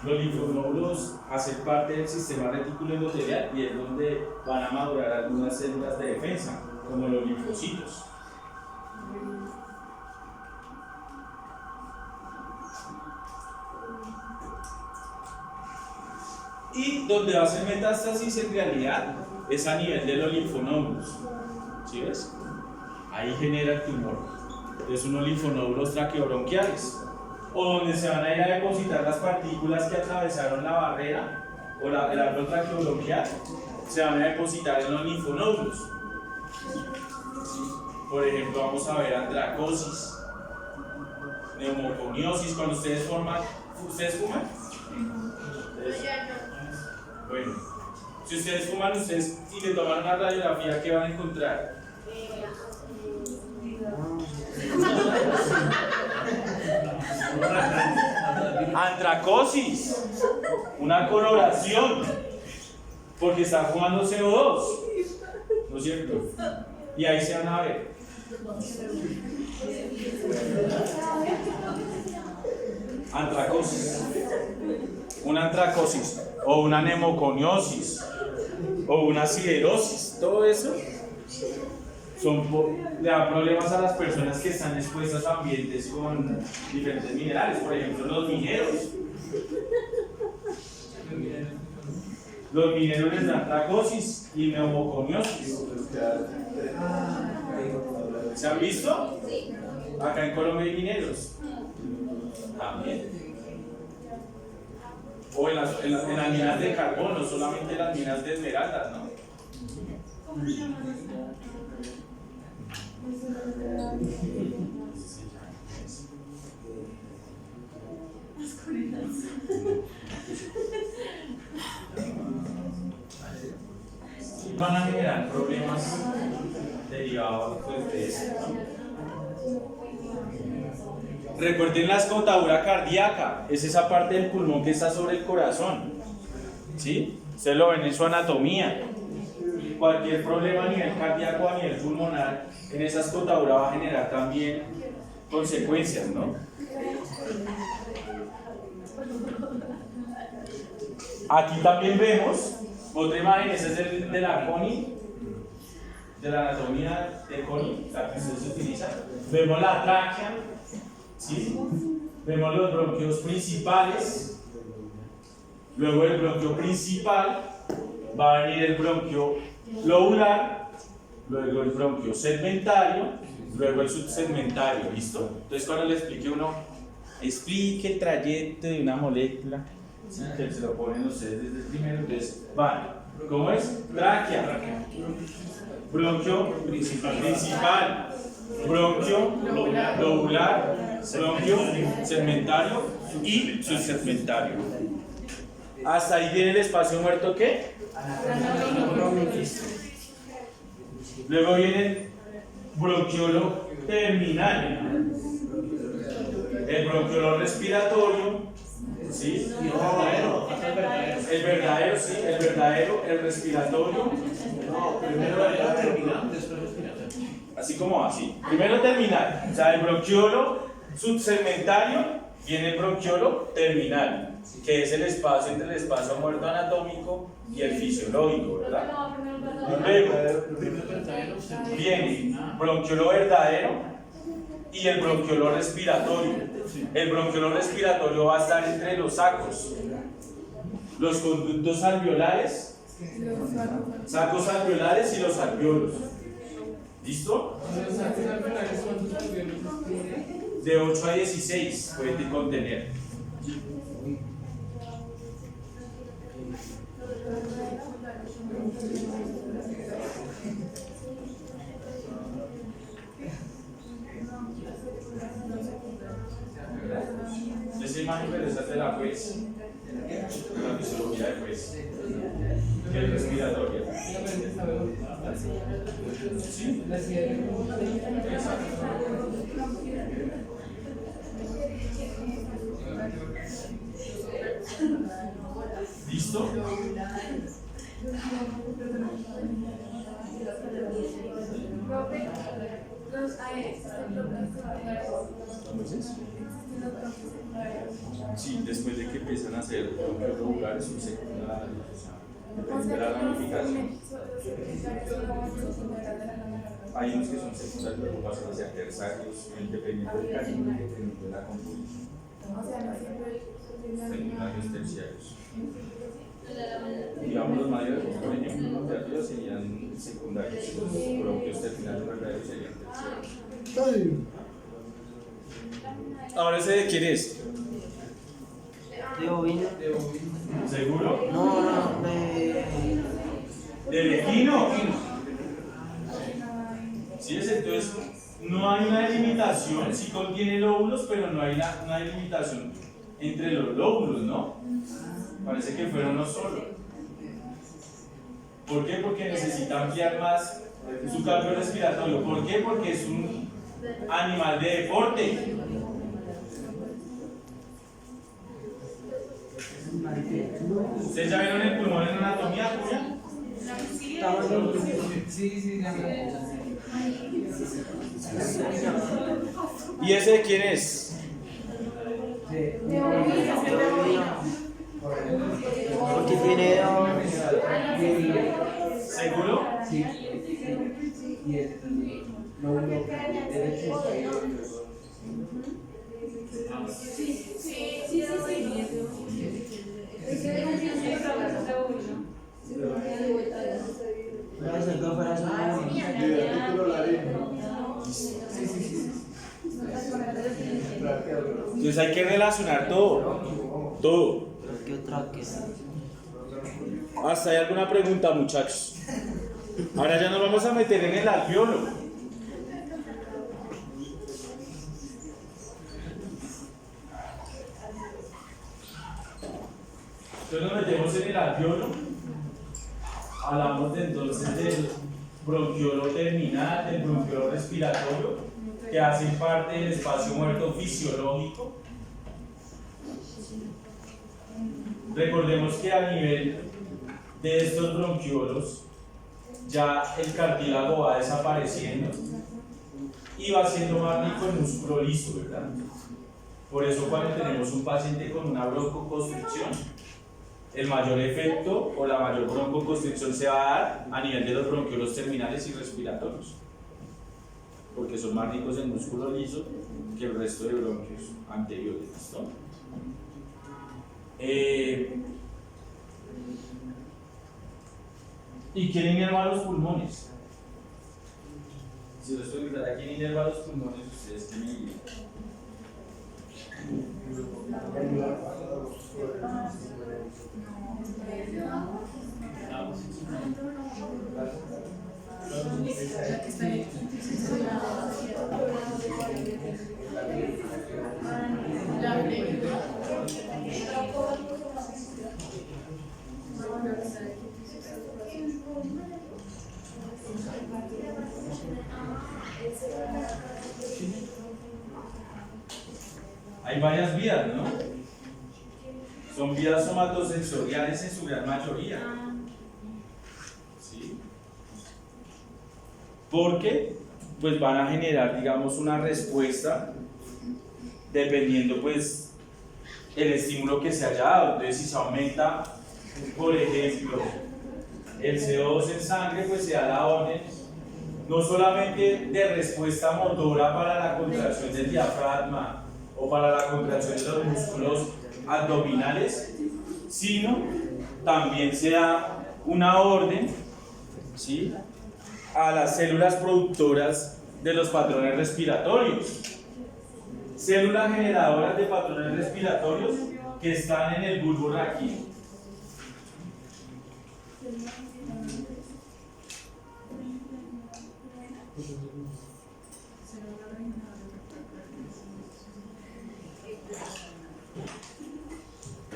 Los linfonódulos hacen parte del sistema retículo endotelial y es donde van a madurar algunas células de defensa, como los linfocitos. Y donde va a ser metástasis en realidad es a nivel de los linfonódulos. ¿Sí ves? Ahí genera el tumor. Es unos linfonódulos traqueobronquiales, o donde se van a ir a depositar las partículas que atravesaron la barrera o el árbol traqueobronquial, se van a depositar en los linfonódulos. Por ejemplo, vamos a ver antracosis, neumoconiosis. Cuando ustedes fuman, bueno, si ustedes fuman, y le toman una radiografía, ¿qué van a encontrar? Antracosis, una coloración, porque está fumando CO2, ¿no es cierto? Y ahí se van a ver. Antracosis, una antracosis, o una neumoconiosis, o una siderosis, todo eso le da problemas a las personas que están expuestas a ambientes con diferentes minerales, por ejemplo los mineros. Los mineros les dan antracosis y neumoconiosis. ¿Se han visto? Acá en Colombia hay mineros. También. O en las minas de carbón, no solamente las minas de esmeraldas, ¿no? Van a generar problemas derivados pues, de eso, ¿no? Recuerden la escotadura cardíaca, es esa parte del pulmón que está sobre el corazón, ¿sí? Ustedes lo ven en su anatomía. Cualquier problema a nivel cardíaco, a nivel pulmonar, en esa escotadura va a generar también consecuencias, ¿no? Aquí también vemos otra imagen, esa es de la Connie, de la anatomía de Connie, la que se utiliza. Vemos la tráquea, ¿sí? Vemos los bronquios principales, luego el bronquio principal, va a venir el bronquio lobular, luego el bronquio segmentario, luego el subsegmentario, ¿listo? Entonces cuando le explique explique el trayecto de una molécula, ¿sí? Que se lo ponen ustedes desde el primero, entonces vale, ¿cómo es? Tráquea, bronquio principal, bronquio lobular, bronquio segmentario y subsegmentario. Hasta ahí viene el espacio muerto, ¿qué? Luego viene el bronquiolo terminal, el bronquiolo respiratorio, ¿Sí? Y el verdadero, hasta el verdadero. El verdadero, sí, el verdadero, el respiratorio. No, primero era terminal, después respiratorio. Así como así. Primero terminal. O sea, el bronquiolo subsegmentario viene el bronquiolo terminal, que es el espacio entre el espacio muerto anatómico y el fisiológico, ¿verdad? Luego Primero verdadero, viene bronquiolo verdadero y el bronquiolo respiratorio. El bronquiolo respiratorio va a estar entre los sacos, los conductos alveolares, sacos alveolares y los alveolos. ¿Listo? De 8 a 16 puede contener. Esa imagen pero esa de la juez, la fisiología de juez, que es respiratoria. ¿Sí? ¿Listo? Sí, después de que empiezan a hacer los lugares subsecundarios, depende de la ramificación. Hay unos que son secundarios, luego pasan a ser terciarios, independiente del cariño, independiente de la composición. Secundarios, terciarios. Digamos, los mayores, por ejemplo, los terciarios serían secundarios, los bronquios terminales verdaderos serían terciarios. Ahora ese de quién es. De ovino. ¿Seguro? No, ¿De Bequino? Sí, entonces no hay una delimitación, sí contiene lóbulos, pero no hay una delimitación entre los lóbulos, ¿no? Parece que fueron uno solo. ¿Por qué? Porque necesita ampliar más su cambio respiratorio. ¿Por qué? Porque es un animal de deporte. ¿Ustedes ya vieron el pulmón en anatomía, Julia? ¿Y ese de quién es? porque tiene ¿Seguro? Sí. Y el lóbulo derecho Entonces hay que relacionar todo. Todo. ¿Hasta hay alguna pregunta, muchachos? Ahora ya nos vamos a meter en el alveolo. Entonces nos metemos en el alveolo. Hablamos entonces del bronquiolo terminal, del bronquiolo respiratorio, que hacen parte del espacio muerto fisiológico. Recordemos que a nivel de estos bronquiolos ya el cartílago va desapareciendo y va siendo más rico en músculo liso, ¿verdad? Por eso cuando tenemos un paciente con una broncoconstricción, el mayor efecto o la mayor broncoconstricción se va a dar a nivel de los bronquiolos terminales y respiratorios, porque son más ricos en músculo liso que el resto de bronquios anteriores, ¿no? ¿Y quién inerva los pulmones? Si les preguntara quién inerva los pulmones, ustedes qué me dirían. Hay varias vías, ¿no? Son vías somatosensoriales en su gran mayoría. ¿Sí? Porque pues van a generar, digamos, una respuesta dependiendo pues el estímulo que se haya dado. Entonces, si se aumenta, por ejemplo, el CO2 en sangre, pues se da la orden no solamente de respuesta motora para la contracción del diafragma o para la contracción de los músculos abdominales, sino también se da una orden, ¿sí?, a las células productoras de los patrones respiratorios. Células generadoras de patrones respiratorios que están en el bulbo raquídeo.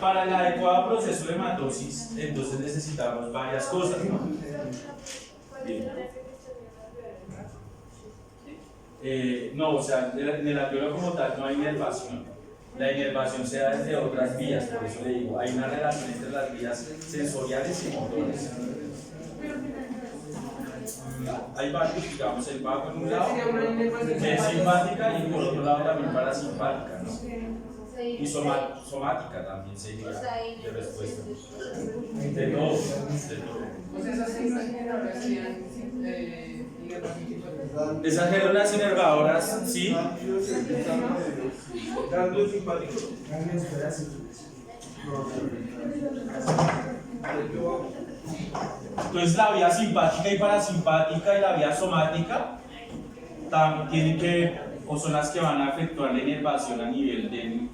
Para el adecuado proceso de hematosis, entonces necesitamos varias cosas, ¿no? Bien. No, o sea, en el alveolo como tal no hay inervación. La inervación se da desde otras vías, por eso le digo, hay una relación entre las vías sensoriales y motores. Hay varios, digamos, el vago en un lado, que es simpática, y por otro lado también parasimpática, ¿no? Y somática también sería de respuesta. De todo, de todo. Pues esas células generadoras serían Esas células inervadoras, sí. Ganglio simpático. Entonces la vía simpática y parasimpática y la vía somática también tienen que, o son las que van a efectuar la inervación a nivel del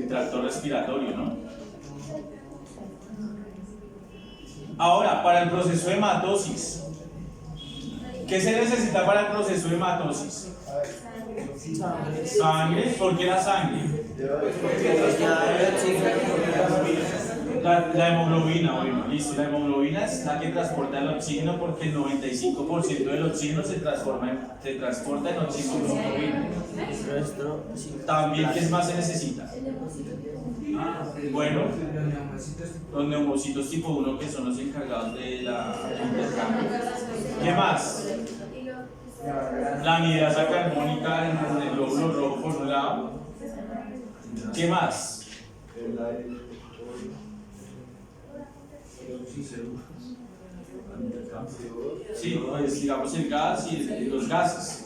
tracto respiratorio, ¿no? Ahora, para el proceso de hematosis, ¿qué se necesita para el proceso de hematosis? Sangre. ¿Por qué la sangre? La hemoglobina, bueno, listo. La hemoglobina es la que transporta el oxígeno porque el 95% del oxígeno se transporta en oximoglobina. También, ¿qué más se necesita? Bueno, los neumocitos tipo 1 que son los encargados de la intercambio. ¿Qué más? La amidrasa carbónica en el glóbulo rojo por un lado. ¿Qué más? Sí, pues digamos el gas y los gases.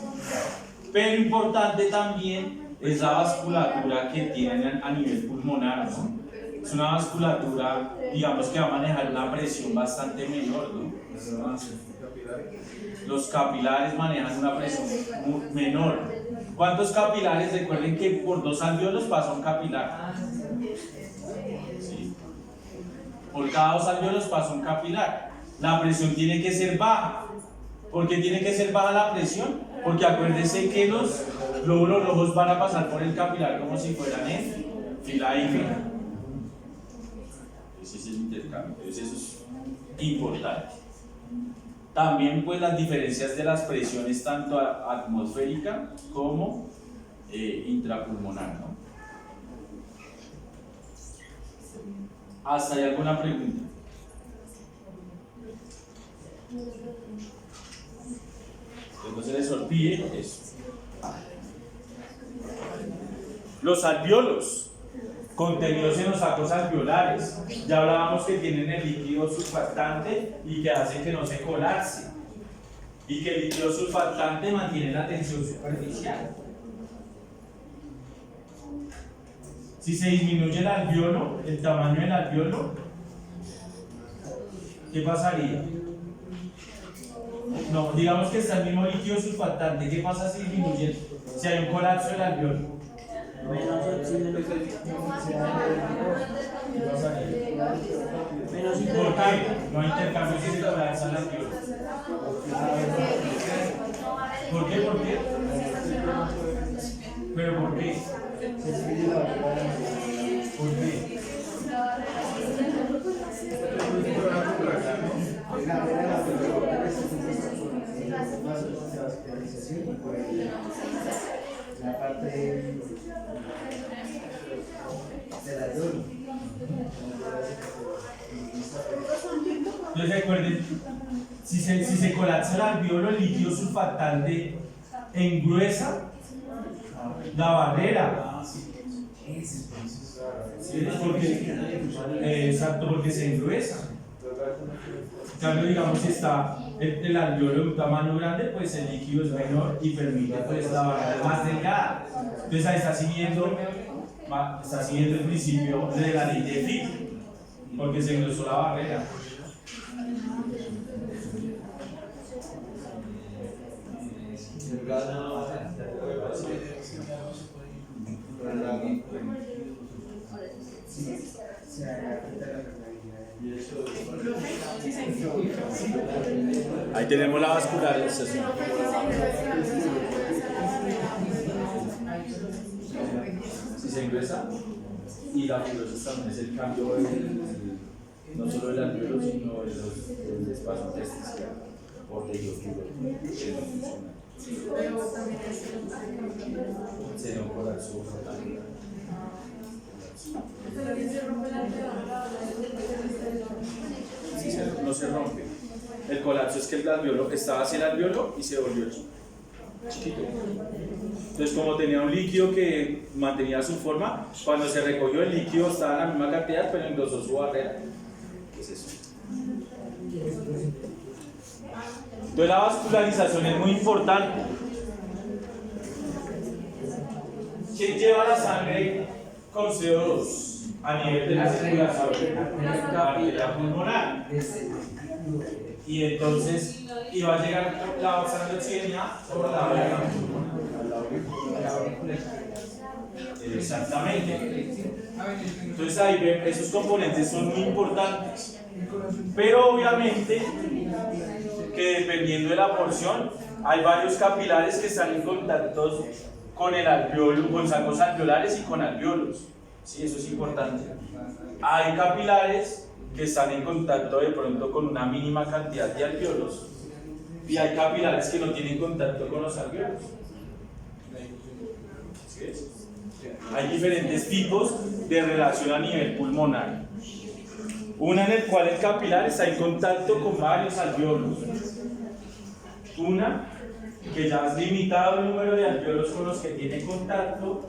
Pero importante también es la vasculatura que tienen a nivel pulmonar, ¿no? Es una vasculatura, digamos, que va a manejar una presión bastante menor, ¿no? Los capilares manejan una presión menor. ¿Cuántos capilares? Recuerden que por 2 alvéolos pasa un capilar. ¿Sí? Por cada 2 alvéolos pasa un capilar. La presión tiene que ser baja. ¿Por qué tiene que ser baja la presión? Porque acuérdense que los glóbulos rojos van a pasar por el capilar como si fueran en fila y fila. Ese es el intercambio. Entonces eso es importante. También pues las diferencias de las presiones tanto atmosférica como intrapulmonar, ¿no? ¿Hasta hay alguna pregunta? No se les olvide eso. Los alvéolos contenidos en los sacos alveolares, ya hablábamos que tienen el líquido surfactante y que hace que no se colapse, y que el líquido surfactante mantiene la tensión superficial. Si se disminuye el alvéolo, el tamaño del alvéolo, ¿qué pasaría? No, digamos que está el mismo líquido surfactante. ¿Qué pasa si disminuye? Si hay un colapso del alvéolo. Menos oxígeno. ¿Qué pasaría? ¿Por qué? No hay intercambio si se colapsa el alvéolo. ¿Por qué? ¿Por qué? ¿Pero por qué? ¿Por qué? la parte de la alveolo. Entonces recuerden, si se colapsa el alveolo, el líquido surfactante engruesa la barrera. Sí, exacto, porque se engruesa. En cambio, digamos, si está el alveolo de un tamaño grande, pues el líquido es menor y permite pues la barrera más delgada. Entonces ahí está siguiendo el principio de la ley de Fick, porque se engrosó la barrera. Ahí tenemos la vascularización. Si se ingresa, y la fibrosis también es el cambio no solo del alveolo, sino del espacio intersticial por tejido fibroso. Se no colapsó. No se rompe. El colapso es que el alveolo estaba hacia el alveolo y se volvió chiquito. Entonces, como tenía un líquido que mantenía su forma, cuando se recogió el líquido estaba en la misma cantidad, pero engrosó su barrera. ¿Qué es eso? Entonces, la vascularización es muy importante. ¿Quién lleva la sangre con CO2 a nivel de la circulación? La arteria pulmonar. Y entonces iba a llegar la sangre oxigenada por la aurícula. Exactamente. Entonces ahí ven, esos componentes son muy importantes. Pero obviamente que dependiendo de la porción, hay varios capilares que están en contacto con el alveolo, con sacos alveolares y con alveolos. Sí, eso es importante. Hay capilares que están en contacto de pronto con una mínima cantidad de alveolos y hay capilares que no tienen contacto con los alveolos. ¿Sí es? Hay diferentes tipos de relación a nivel pulmonar. Una en el cual el capilar está en contacto con varios alveolos. Una que ya has limitado el número de alveolos con los que tiene contacto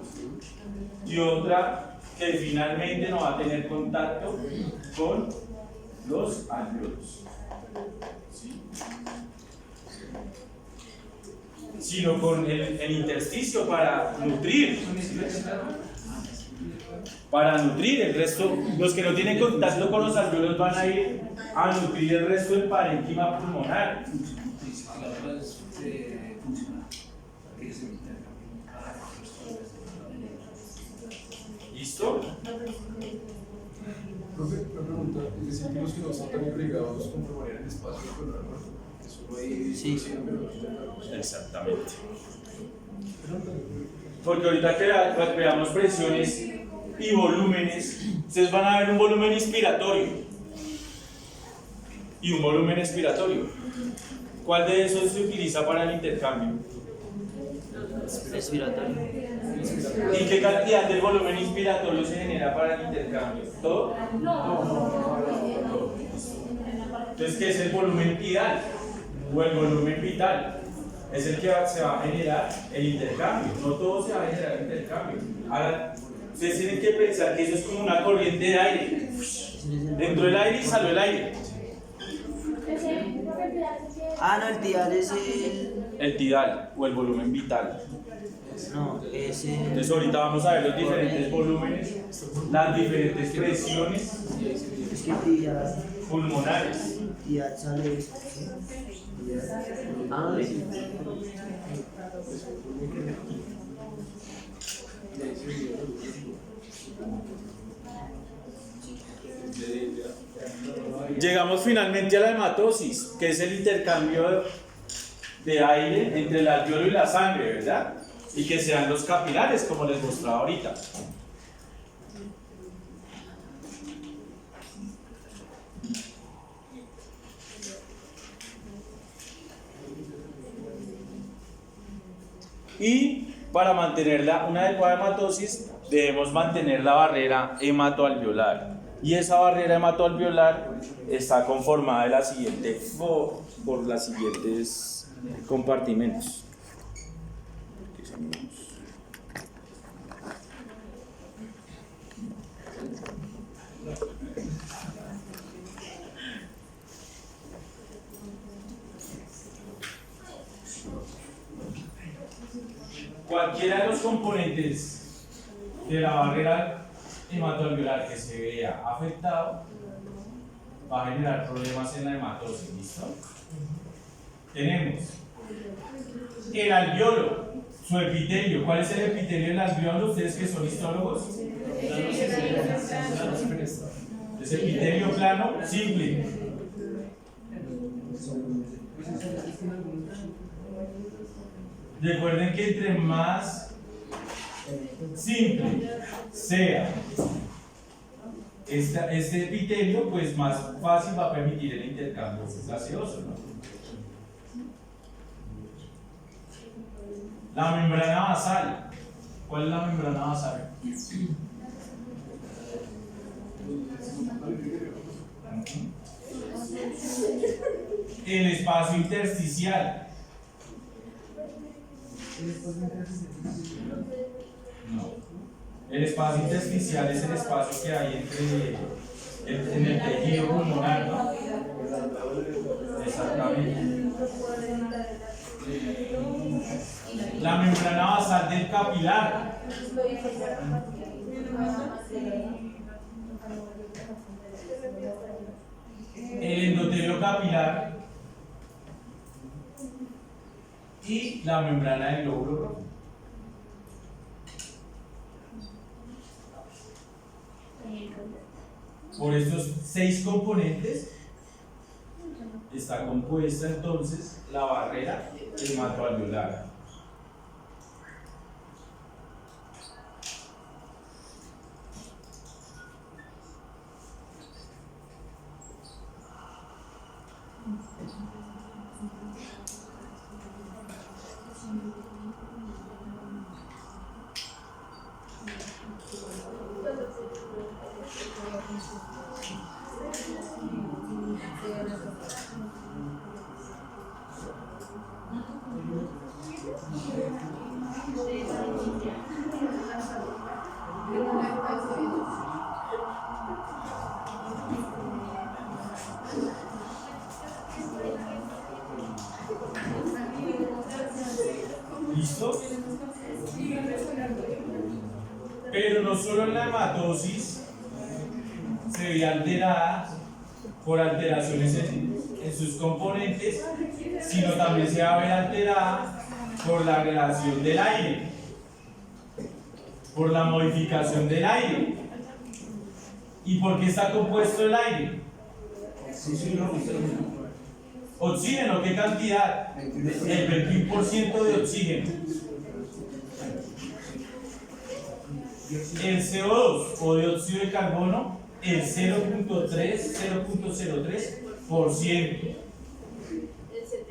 y otra que finalmente no va a tener contacto con los alveolos, ¿sí? Sino con el intersticio para nutrir. Para nutrir el resto, los que no tienen contacto con los alveolos van a ir a nutrir el resto del parénquima pulmonar. ¿Listo? Profe, una pregunta, es decir, que los que no están tan agregados comprobarían el espacio con la mano. Eso no hay. Sí. Exactamente. Porque ahorita que veamos presiones y volúmenes, ustedes van a ver un volumen inspiratorio y un volumen expiratorio. ¿Cuál de esos se utiliza para el intercambio? Respiratorio. ¿Y qué cantidad del volumen inspiratorio se genera para el intercambio? ¿Todo? Entonces, ¿qué es el volumen tidal? O el volumen vital. Es el que se va a generar el intercambio. No todo se va a generar el intercambio. Ahora, ustedes tienen que pensar que eso es como una corriente de aire. Entró el aire y salió el aire. Ah, no, el tidal es El tidal o el volumen vital. No, ese. Entonces ahorita vamos a ver los diferentes volúmenes, las diferentes presiones Es que tidal. pulmonares. Tidal sale. Ah, sí. Llegamos finalmente a la hematosis, que es el intercambio de aire entre el alveolo y la sangre, ¿verdad? Y que sean los capilares, como les mostraba ahorita. Y para mantener una adecuada hematosis, debemos mantener la barrera hematoalveolar. Y esa barrera hematoalveolar está conformada de la siguiente por las siguientes compartimentos. Cualquiera de los componentes de la barrera hematoalveolar que se vea afectado va a generar problemas en la hematosis, ¿listo? Tenemos el alveolo, su epitelio. ¿Cuál es el epitelio del alveolo? Ustedes que son histólogos. Es epitelio plano simple. Recuerden que entre más simple sea este epitelio, pues más fácil va a permitir el intercambio gaseoso, ¿no? La membrana basal. ¿Cuál es la membrana basal? El espacio intersticial. No. El espacio intersticial es el espacio que hay en el tejido pulmonar, ¿no? Exactamente. La membrana basal del capilar. El endotelio capilar y la membrana del glóbulo rojo. Por estos 6 componentes está compuesta entonces la barrera hematoalveolar. ¿Listo? Pero no solo en la hematosis se ve alterada por alteraciones en sus componentes, sino también se va a ver alterada por la relación del aire, por la modificación del aire. ¿Y por qué está compuesto el aire? Oxígeno, ¿qué cantidad? El 21% de oxígeno. El CO2 o dióxido de carbono, el 0.03%.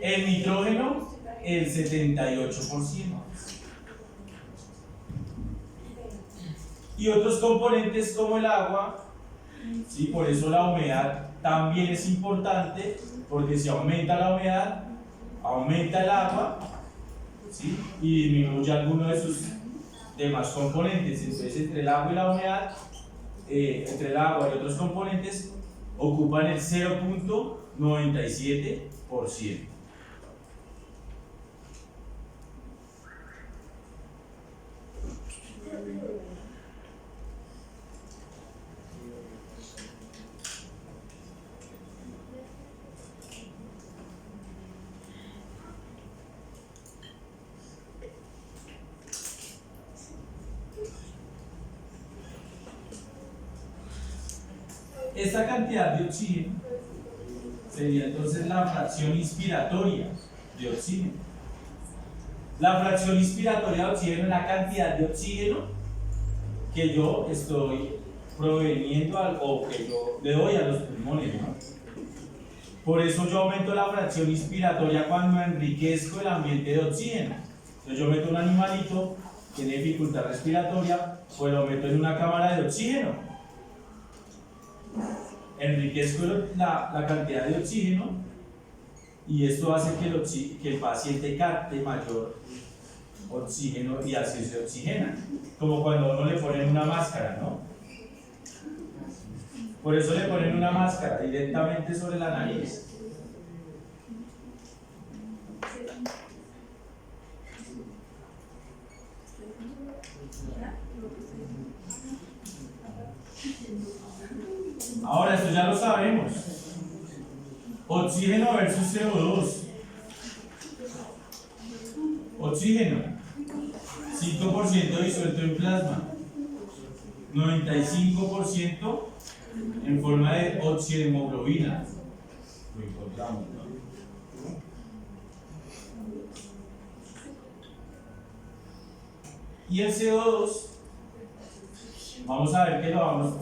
El nitrógeno, el 78%. Y otros componentes como el agua, ¿sí? Por eso la humedad también es importante, porque si aumenta la humedad, aumenta el agua, ¿sí? Y disminuye alguno de sus demás componentes. Entonces, entre el agua y la humedad, entre el agua y otros componentes, ocupan el 0.97%. Esta cantidad de oxígeno sería entonces la fracción inspiratoria de oxígeno. La fracción inspiratoria de oxígeno es la cantidad de oxígeno que yo estoy proveniendo o que yo le doy a los pulmones, ¿no? Por eso yo aumento la fracción inspiratoria cuando enriquezco el ambiente de oxígeno. Entonces yo meto un animalito tiene dificultad respiratoria, pues lo meto en una cámara de oxígeno. Enriquezco la cantidad de oxígeno y esto hace que el paciente capte mayor oxígeno y así se oxigena, como cuando a uno le ponen una máscara, ¿no? Por eso le ponen una máscara directamente sobre la nariz. Ahora, esto ya lo sabemos. Oxígeno versus CO2. Oxígeno, 5% disuelto en plasma, 95% en forma de oxihemoglobina. Lo encontramos, ¿no? Y el CO2, vamos a ver que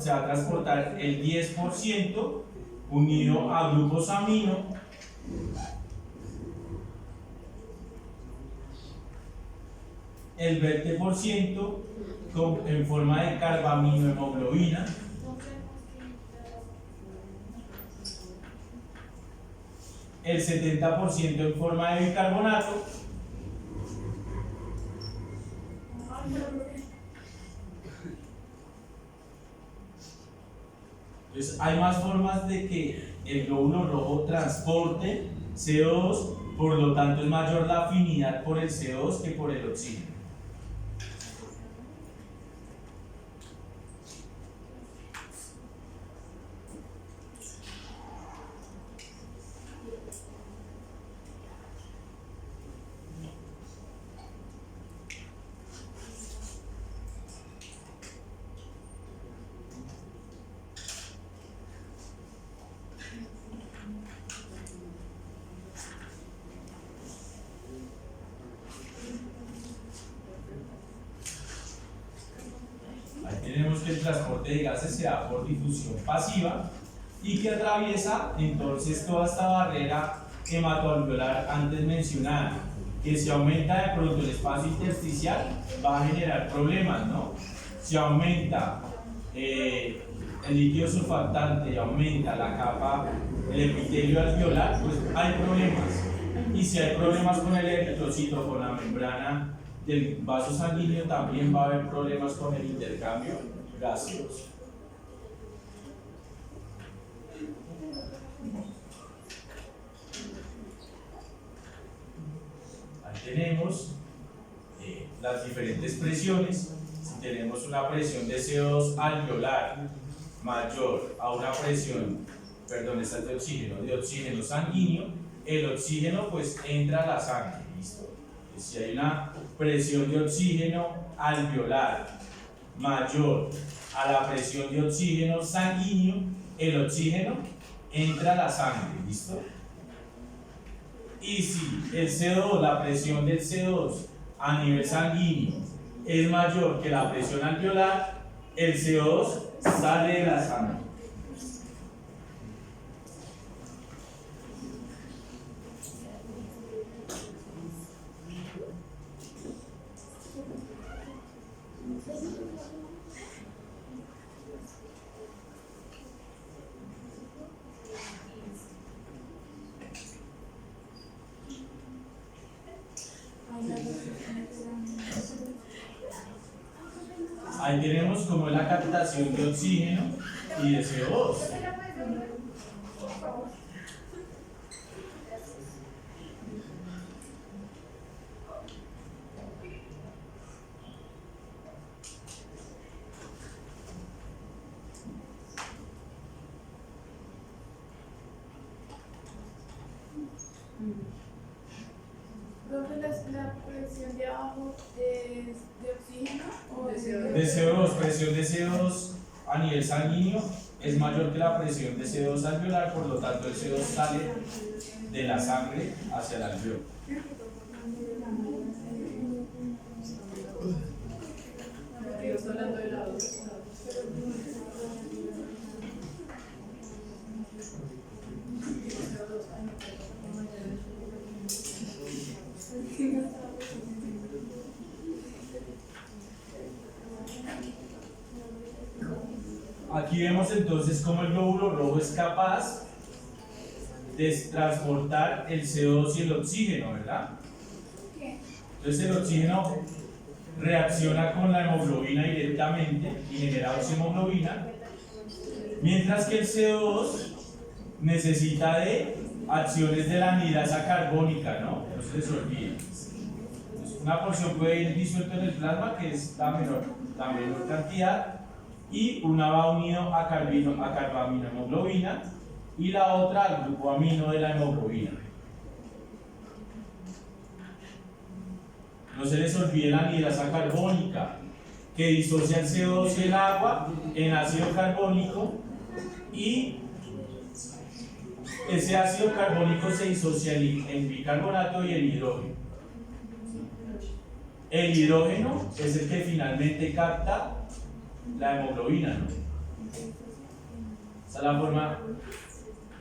se va a transportar el 10% unido a glucosamino, el 20% en forma de carbaminohemoglobina, el 70% en forma de bicarbonato, entonces hay más formas de que el glóbulo rojo transporte CO2, por lo tanto es mayor la afinidad por el CO2 que por el oxígeno. Tenemos que el transporte de gases se da por difusión pasiva y que atraviesa entonces toda esta barrera hematoalveolar antes mencionada, que si aumenta de pronto el espacio intersticial va a generar problemas, ¿no? Si aumenta el líquido surfactante y aumenta la capa, el epitelio alveolar, pues hay problemas. Y si hay problemas con el eritrocito, con la membrana del vaso sanguíneo, también va a haber problemas con el intercambio gaseoso. Ahí tenemos las diferentes presiones. Si tenemos una presión de CO2 alveolar mayor a una presión, perdón, esta es de oxígeno sanguíneo, el oxígeno pues entra a la sangre, ¿listo? Si hay una presión de oxígeno alveolar mayor a la presión de oxígeno sanguíneo, el oxígeno entra a la sangre, ¿listo? Y si el CO2, la presión del CO2 a nivel sanguíneo es mayor que la presión alveolar, el CO2 sale de la sangre. Ahí tenemos como la captación de oxígeno y de CO2. La presión de abajo es de oxígeno o de CO2, presión de CO2 a nivel sanguíneo es mayor que la presión de CO2 alveolar, por lo tanto el CO2 sale de la sangre hacia el alveolo. Aquí vemos entonces cómo el glóbulo rojo es capaz de transportar el CO2 y el oxígeno, ¿verdad? Entonces el oxígeno reacciona con la hemoglobina directamente y genera oxihemoglobina, mientras que el CO2 necesita de acciones de la anhidrasa carbónica, ¿no? No se les olvide. Una porción puede ir disuelta en el plasma, que es la menor cantidad, y una va unido a carbaminohemoglobina y la otra al grupo amino de la hemoglobina. No se les olvide la anhidrasa carbónica, que disocia el CO2 y el agua en ácido carbónico, y ese ácido carbónico se disocia en bicarbonato y el hidrógeno. El hidrógeno es el que finalmente capta la hemoglobina, ¿no? Esa es la forma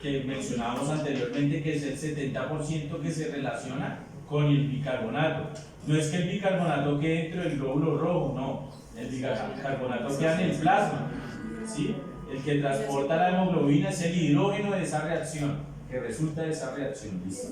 que mencionábamos anteriormente, que es el 70% que se relaciona con el bicarbonato. No es que el bicarbonato quede dentro del glóbulo rojo, no. El bicarbonato queda en el plasma, ¿sí? El que transporta la hemoglobina es el hidrógeno de esa reacción, que resulta de esa reacción. ¿Listo?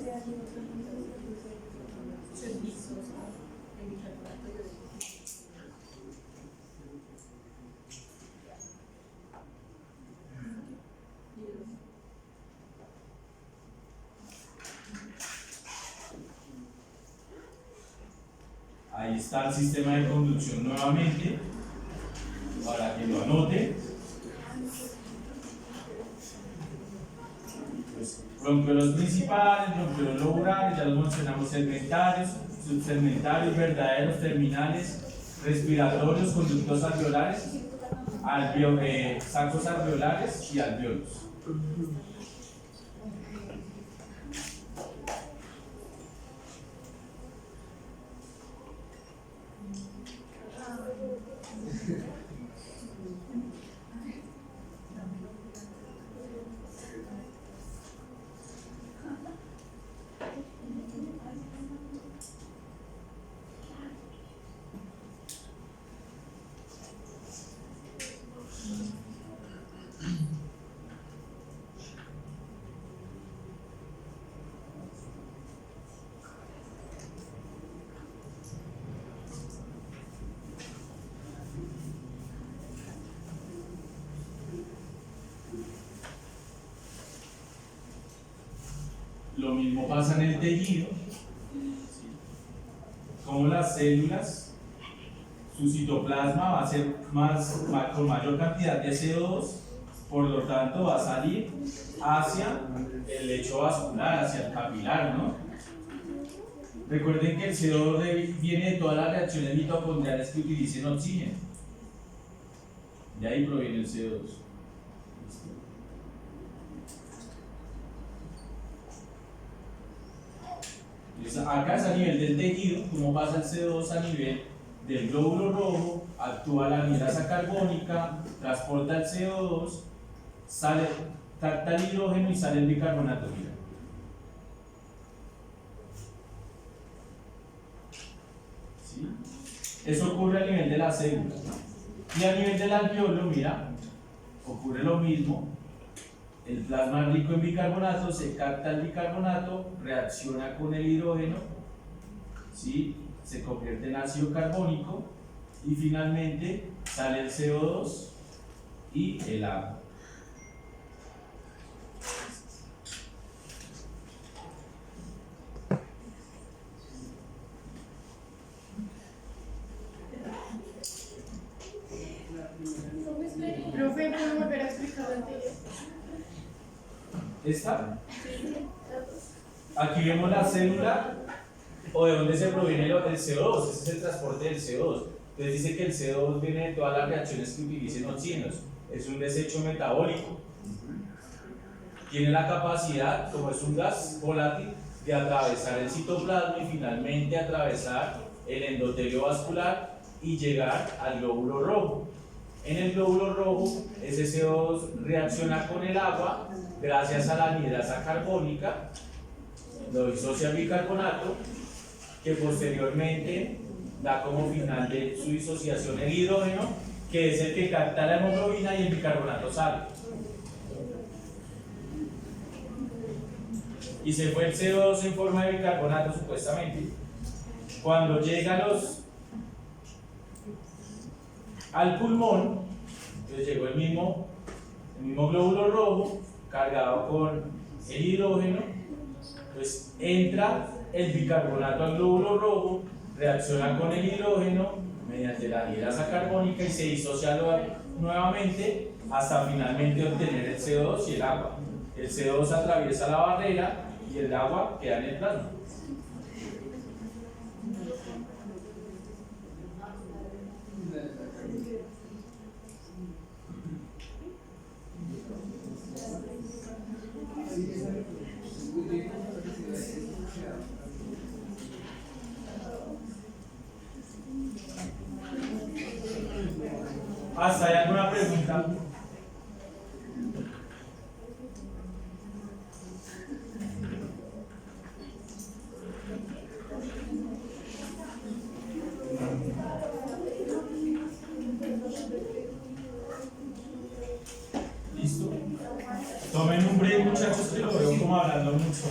Ahí está el sistema de conducción nuevamente, para que lo anote. Pues, bronquiolos principales, bronquiolos lobulares, ya los mencionamos, segmentarios, subsegmentarios, verdaderos, terminales, respiratorios, conductos alveolares, sacos alveolares y alveolos. Lo mismo pasa en el tejido, como las células, su citoplasma va a ser con mayor cantidad de CO2, por lo tanto va a salir hacia el lecho vascular, hacia el capilar, ¿no? Recuerden que el CO2 viene de todas las reacciones mitocondriales que utilicen oxígeno, de ahí proviene el CO2. Acá es a nivel del tejido, como pasa el CO2 a nivel del glóbulo rojo, actúa la anhidrasa carbónica, transporta el CO2, capta el hidrógeno y sale el bicarbonato. Mira. ¿Sí? Eso ocurre a nivel de las células, ¿no? Y a nivel del alveolo, mira, ocurre lo mismo. El plasma rico en bicarbonato, se capta el bicarbonato, reacciona con el hidrógeno, ¿sí? Se convierte en ácido carbónico y finalmente sale el CO2 y el agua. Profe, ¿puedo volver a explicar lo anterior? ¿Esta? Aquí vemos la célula o de dónde se proviene el CO2, ese es el transporte del CO2. Entonces dice que el CO2 viene de todas las reacciones que utilicen oxígenos, es un desecho metabólico. Tiene la capacidad, como es un gas volátil, de atravesar el citoplasma y finalmente atravesar el endotelio vascular y llegar al glóbulo rojo. En el glóbulo rojo, ese CO2 reacciona con el agua gracias a la anhidrasa carbónica, lo disocia al bicarbonato, que posteriormente da como final de su disociación el hidrógeno que es el que capta la hemoglobina y el bicarbonato sale. Y se fue el CO2 en forma de bicarbonato supuestamente. Cuando llega al pulmón, entonces llegó el mismo glóbulo rojo cargado con el hidrógeno, pues entra el bicarbonato al glóbulo rojo, reacciona con el hidrógeno mediante la anhidrasa carbónica y se disocia nuevamente hasta finalmente obtener el CO2 y el agua. El CO2 atraviesa la barrera y el agua queda en el plasma. ¿Hasta hay alguna pregunta? ¿Listo? Tomen un break, muchachos, que lo veo como hablando mucho.